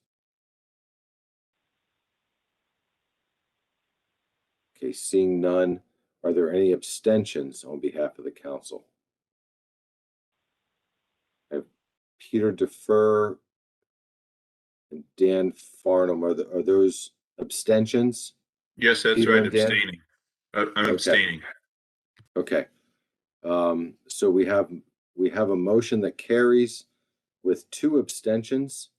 Okay, seeing none, are there any abstentions on behalf of the council? I have Peter Defer and Dan Farnham. Are those abstentions? Yes, that's Peter right. and Dan? Abstaining. I'm Okay. abstaining. Okay. So we have a motion that carries with 2 abstentions.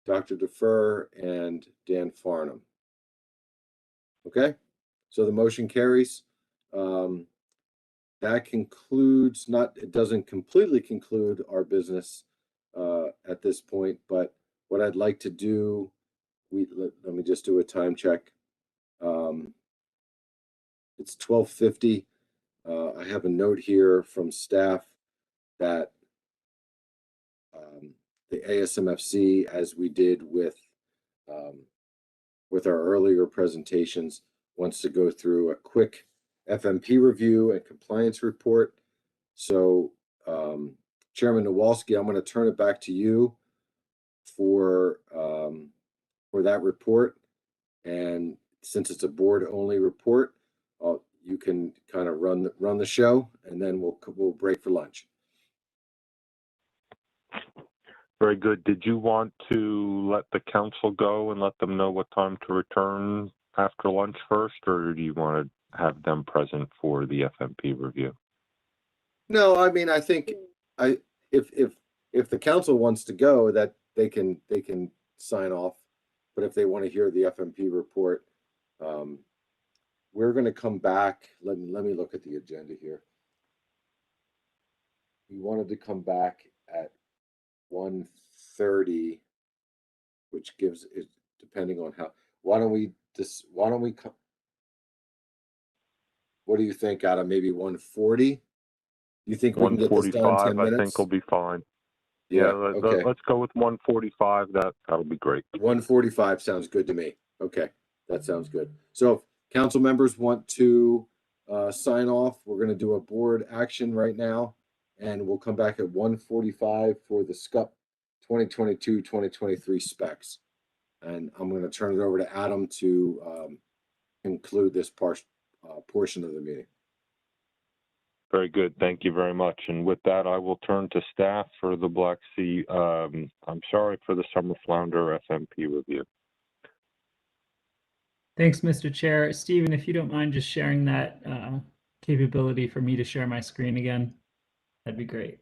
Dr. Defer and Dan Farnham. Okay, so the motion carries. That concludes, it doesn't completely conclude our business at this point, but what I'd like to do, let me just do a time check. It's 12:50. I have a note here from staff that the ASMFC, as we did with our earlier presentations, wants to go through a quick FMP review and compliance report. So, Chairman Nowalski, I'm going to turn it back to you for that report. And since it's a board-only report, you can kind of run the show, and then we'll break for lunch. Very good. Did you want to let the council go and let them know what time to return after lunch first, or do you want to have them present for the FMP review? No, I mean, I think if the council wants to go, that they can sign off. But if they want to hear the FMP report, we're going to come back. Let me look at the agenda here. We wanted to come back at 1:30, which gives it, depending on how. Why don't we come? What do you think, Adam? Maybe 1:40? You think we can get this done in 10 minutes? I think will be fine. Yeah, okay. Let's go with 1:45. That'll be great. 1:45 sounds good to me. Okay, that sounds good. So if council members want to sign off, we're going to do a board action right now, and we'll come back at 1:45 for the SCUP 2022-2023 specs. And I'm going to turn it over to Adam to conclude this portion of the meeting. Very good. Thank you very much. And with that, I will turn to staff for the Black Sea, for the Summer Flounder FMP review. Thanks, Mr. Chair. Stephen, if you don't mind just sharing that capability for me to share my screen again, that'd be great.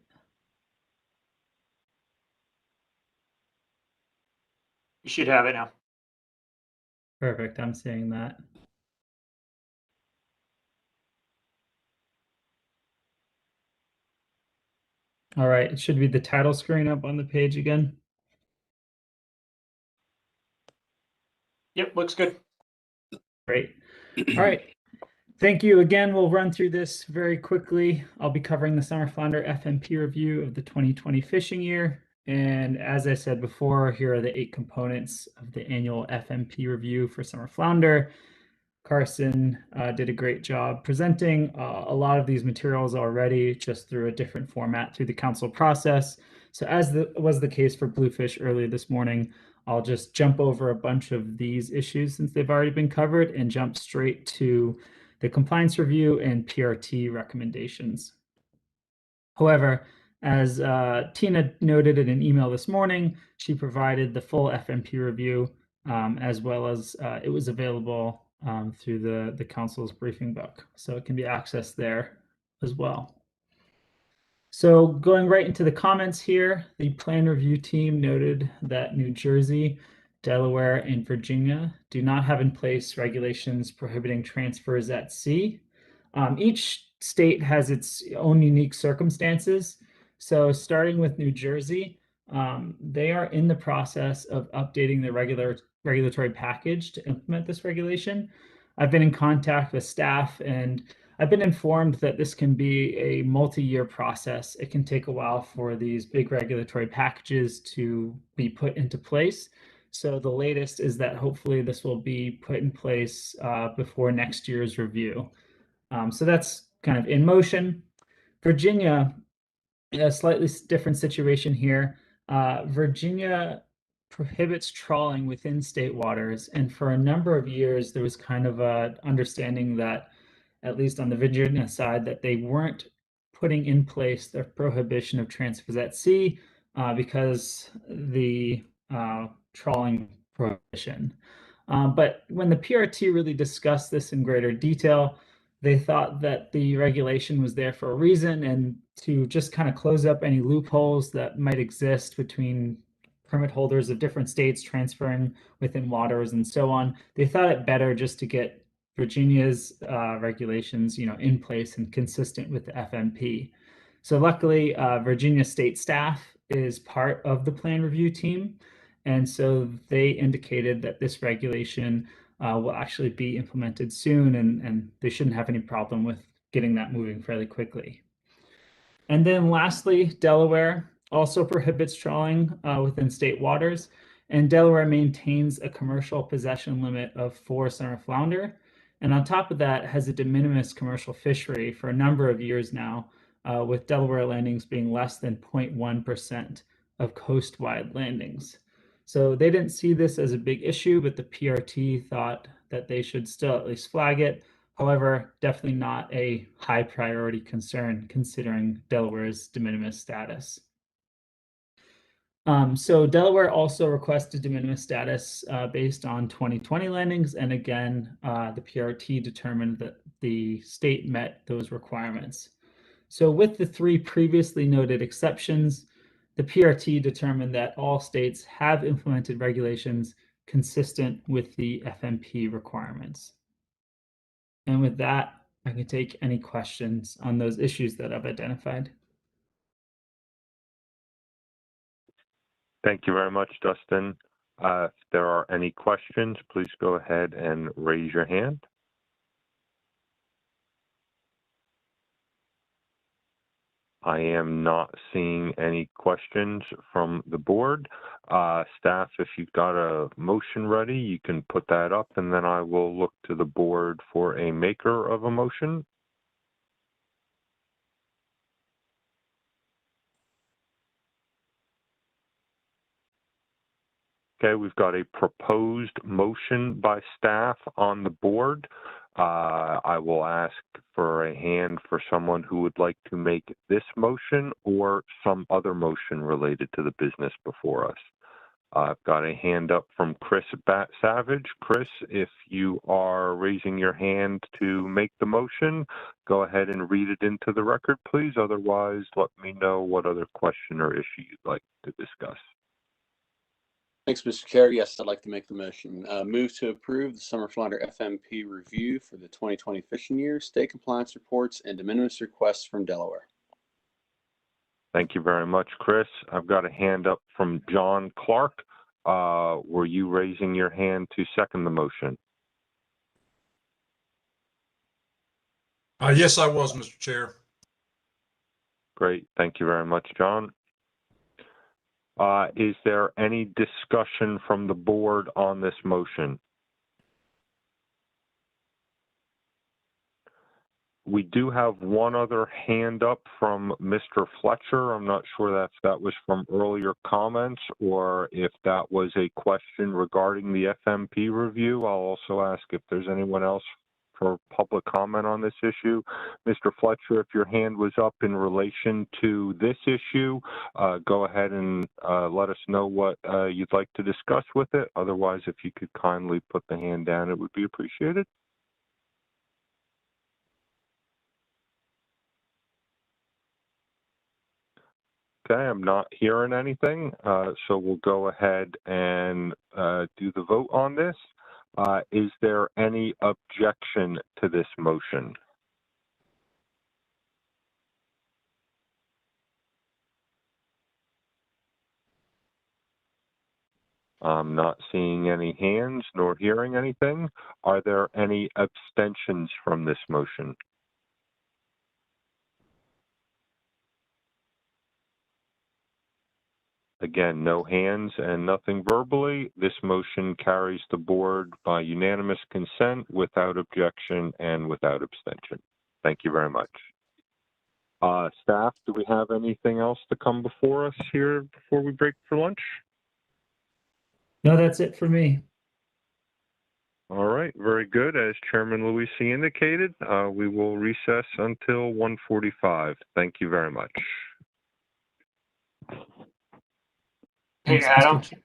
You should have it now. Perfect. I'm seeing that. All right. It should be the title screen up on the page again. Yep, looks good. Great. All right. Thank you again. We'll run through this very quickly. I'll be covering the Summer Flounder FMP review of the 2020 fishing year. And as I said before, here are the 8 components of the annual FMP review for Summer Flounder. Carson did a great job presenting a lot of these materials already, just through a different format through the council process. So as was the case for Bluefish earlier this morning, I'll just jump over a bunch of these issues since they've already been covered and jump straight to the compliance review and PRT recommendations. However, as Tina noted in an email this morning, she provided the full FMP review as well as it was available through the council's briefing book. So it can be accessed there as well. So going right into the comments here, the plan review team noted that New Jersey Delaware, and Virginia do not have in place regulations prohibiting transfers at sea. Each state has its own unique circumstances. So starting with New Jersey, they are in the process of updating the regulatory package to implement this regulation. I've been in contact with staff, and I've been informed that this can be a multi-year process. It can take a while for these big regulatory packages to be put into place. So the latest is that hopefully this will be put in place before next year's review. So that's kind of in motion. Virginia, a slightly different situation here. Virginia prohibits trawling within state waters, and for a number of years there was kind of a understanding that, at least on the Virginia side, that they weren't putting in place the prohibition of transfers at sea because the trawling prohibition. But when the PRT really discussed this in greater detail, they thought that the regulation was there for a reason, and to just kind of close up any loopholes that might exist between permit holders of different states transferring within waters and so on. They thought it better just to get Virginia's regulations, in place and consistent with the FMP. So luckily, Virginia state staff is part of the plan review team. And so they indicated that this regulation will actually be implemented soon, and they shouldn't have any problem with getting that moving fairly quickly. And then lastly, Delaware also prohibits trawling within state waters, and Delaware maintains a commercial possession limit of 4 summer flounder. And on top of that, has a de minimis commercial fishery for a number of years now, with Delaware landings being less than 0.1% of coast-wide landings. So they didn't see this as a big issue, but the PRT thought that they should still at least flag it. However, definitely not a high priority concern considering Delaware's de minimis status. So Delaware also requested de minimis status based on 2020 landings. And again, the PRT determined that the state met those requirements. So with the 3 previously noted exceptions, the PRT determined that all states have implemented regulations consistent with the FMP requirements. And with that, I can take any questions on those issues that I've identified. Thank you very much, Dustin. If there are any questions, please go ahead and raise your hand. I am not seeing any questions from the board. Staff, if you've got a motion ready, you can put that up, and then I will look to the board for a maker of a motion. Okay, we've got a proposed motion by staff on the board. I will ask for a hand for someone who would like to make this motion or some other motion related to the business before us. I've got a hand up from Chris Savage. Chris, if you are raising your hand to make the motion, go ahead and read it into the record, please. Otherwise, let me know what other question or issue you'd like to discuss. Thanks, Mr. Chair. Yes, I'd like to make the motion. Move to approve the Summer Flounder FMP review for the 2020 fishing year, state compliance reports, and de minimis requests from Delaware. Thank you very much, Chris. I've got a hand up from John Clark. Were you raising your hand to second the motion? Yes, I was, Mr. Chair. Great. Thank you very much, John. Is there any discussion from the board on this motion? We do have one other hand up from Mr. Fletcher. I'm not sure if that was from earlier comments or if that was a question regarding the FMP review. I'll also ask if there's anyone else for public comment on this issue. Mr. Fletcher, if your hand was up in relation to this issue, go ahead and let us know what you'd like to discuss with it. Otherwise, if you could kindly put the hand down, it would be appreciated. Okay, I'm not hearing anything, so we'll go ahead and do the vote on this. Is there any objection to this motion? I'm not seeing any hands nor hearing anything. Are there any abstentions from this motion? Again, no hands and nothing verbally. This motion carries the board by unanimous consent without objection and without abstention. Thank you very much. Staff, do we have anything else to come before us here before we break for lunch? No, that's it for me. All right, very good. As Chairman Luisi indicated, we will recess until 1:45. Thank you very much. Hey, Thanks, Adam. Mr. Chair.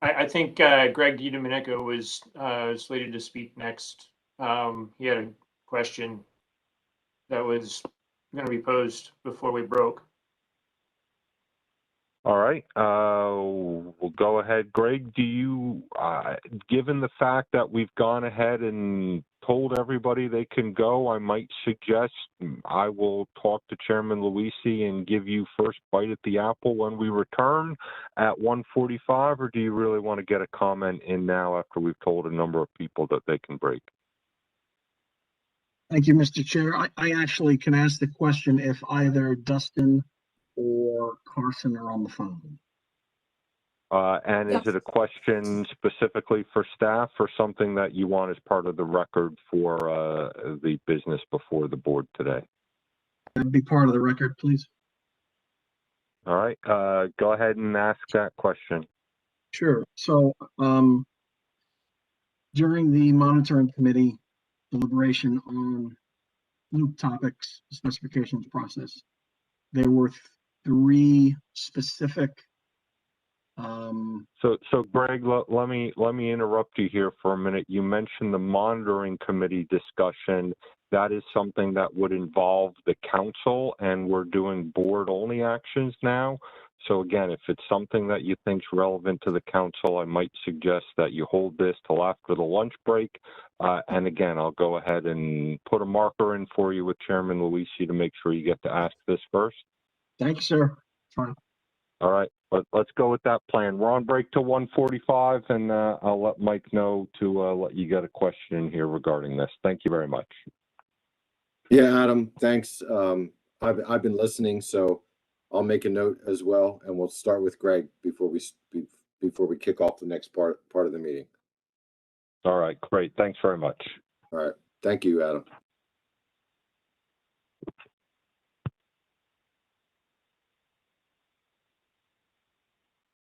I think Greg DiDomenico was slated to speak next. He had a question that was going to be posed before we broke. All right, we'll go ahead. Greg, do you, given the fact that we've gone ahead and told everybody they can go, I might suggest I will talk to Chairman Luisi and give you first bite at the apple when we return at 1:45, or do you really want to get a comment in now after we've told a number of people that they can break? Thank you, Mr. Chair. I actually can ask the question if either Dustin or Carson are on the phone. And is it a question specifically for staff or something that you want as part of the record for the business before the board today? That'd be part of the record, please. All right, go ahead and ask that question. Sure. So during the monitoring committee deliberation on loop topics specifications process, there were three specific So Greg, let me interrupt you here for a minute. You mentioned the monitoring committee discussion. That is something that would involve the council, and we're doing board only actions now. So again, if it's something that you think is relevant to the council, I might suggest that you hold this till after the lunch break. And again, I'll go ahead and put a marker in for you with Chairman Luisi to make sure you get to ask this first. Thank you, sir. Fine. All right, let's go with that plan. We're on break till 1:45, and I'll let Mike know to let you get a question in here regarding this. Thank you very much. Yeah, Adam, thanks. I've been listening, so I'll make a note as well, and we'll start with Greg before we kick off the next part of the meeting. All right, great. Thanks very much. All right, thank you, Adam.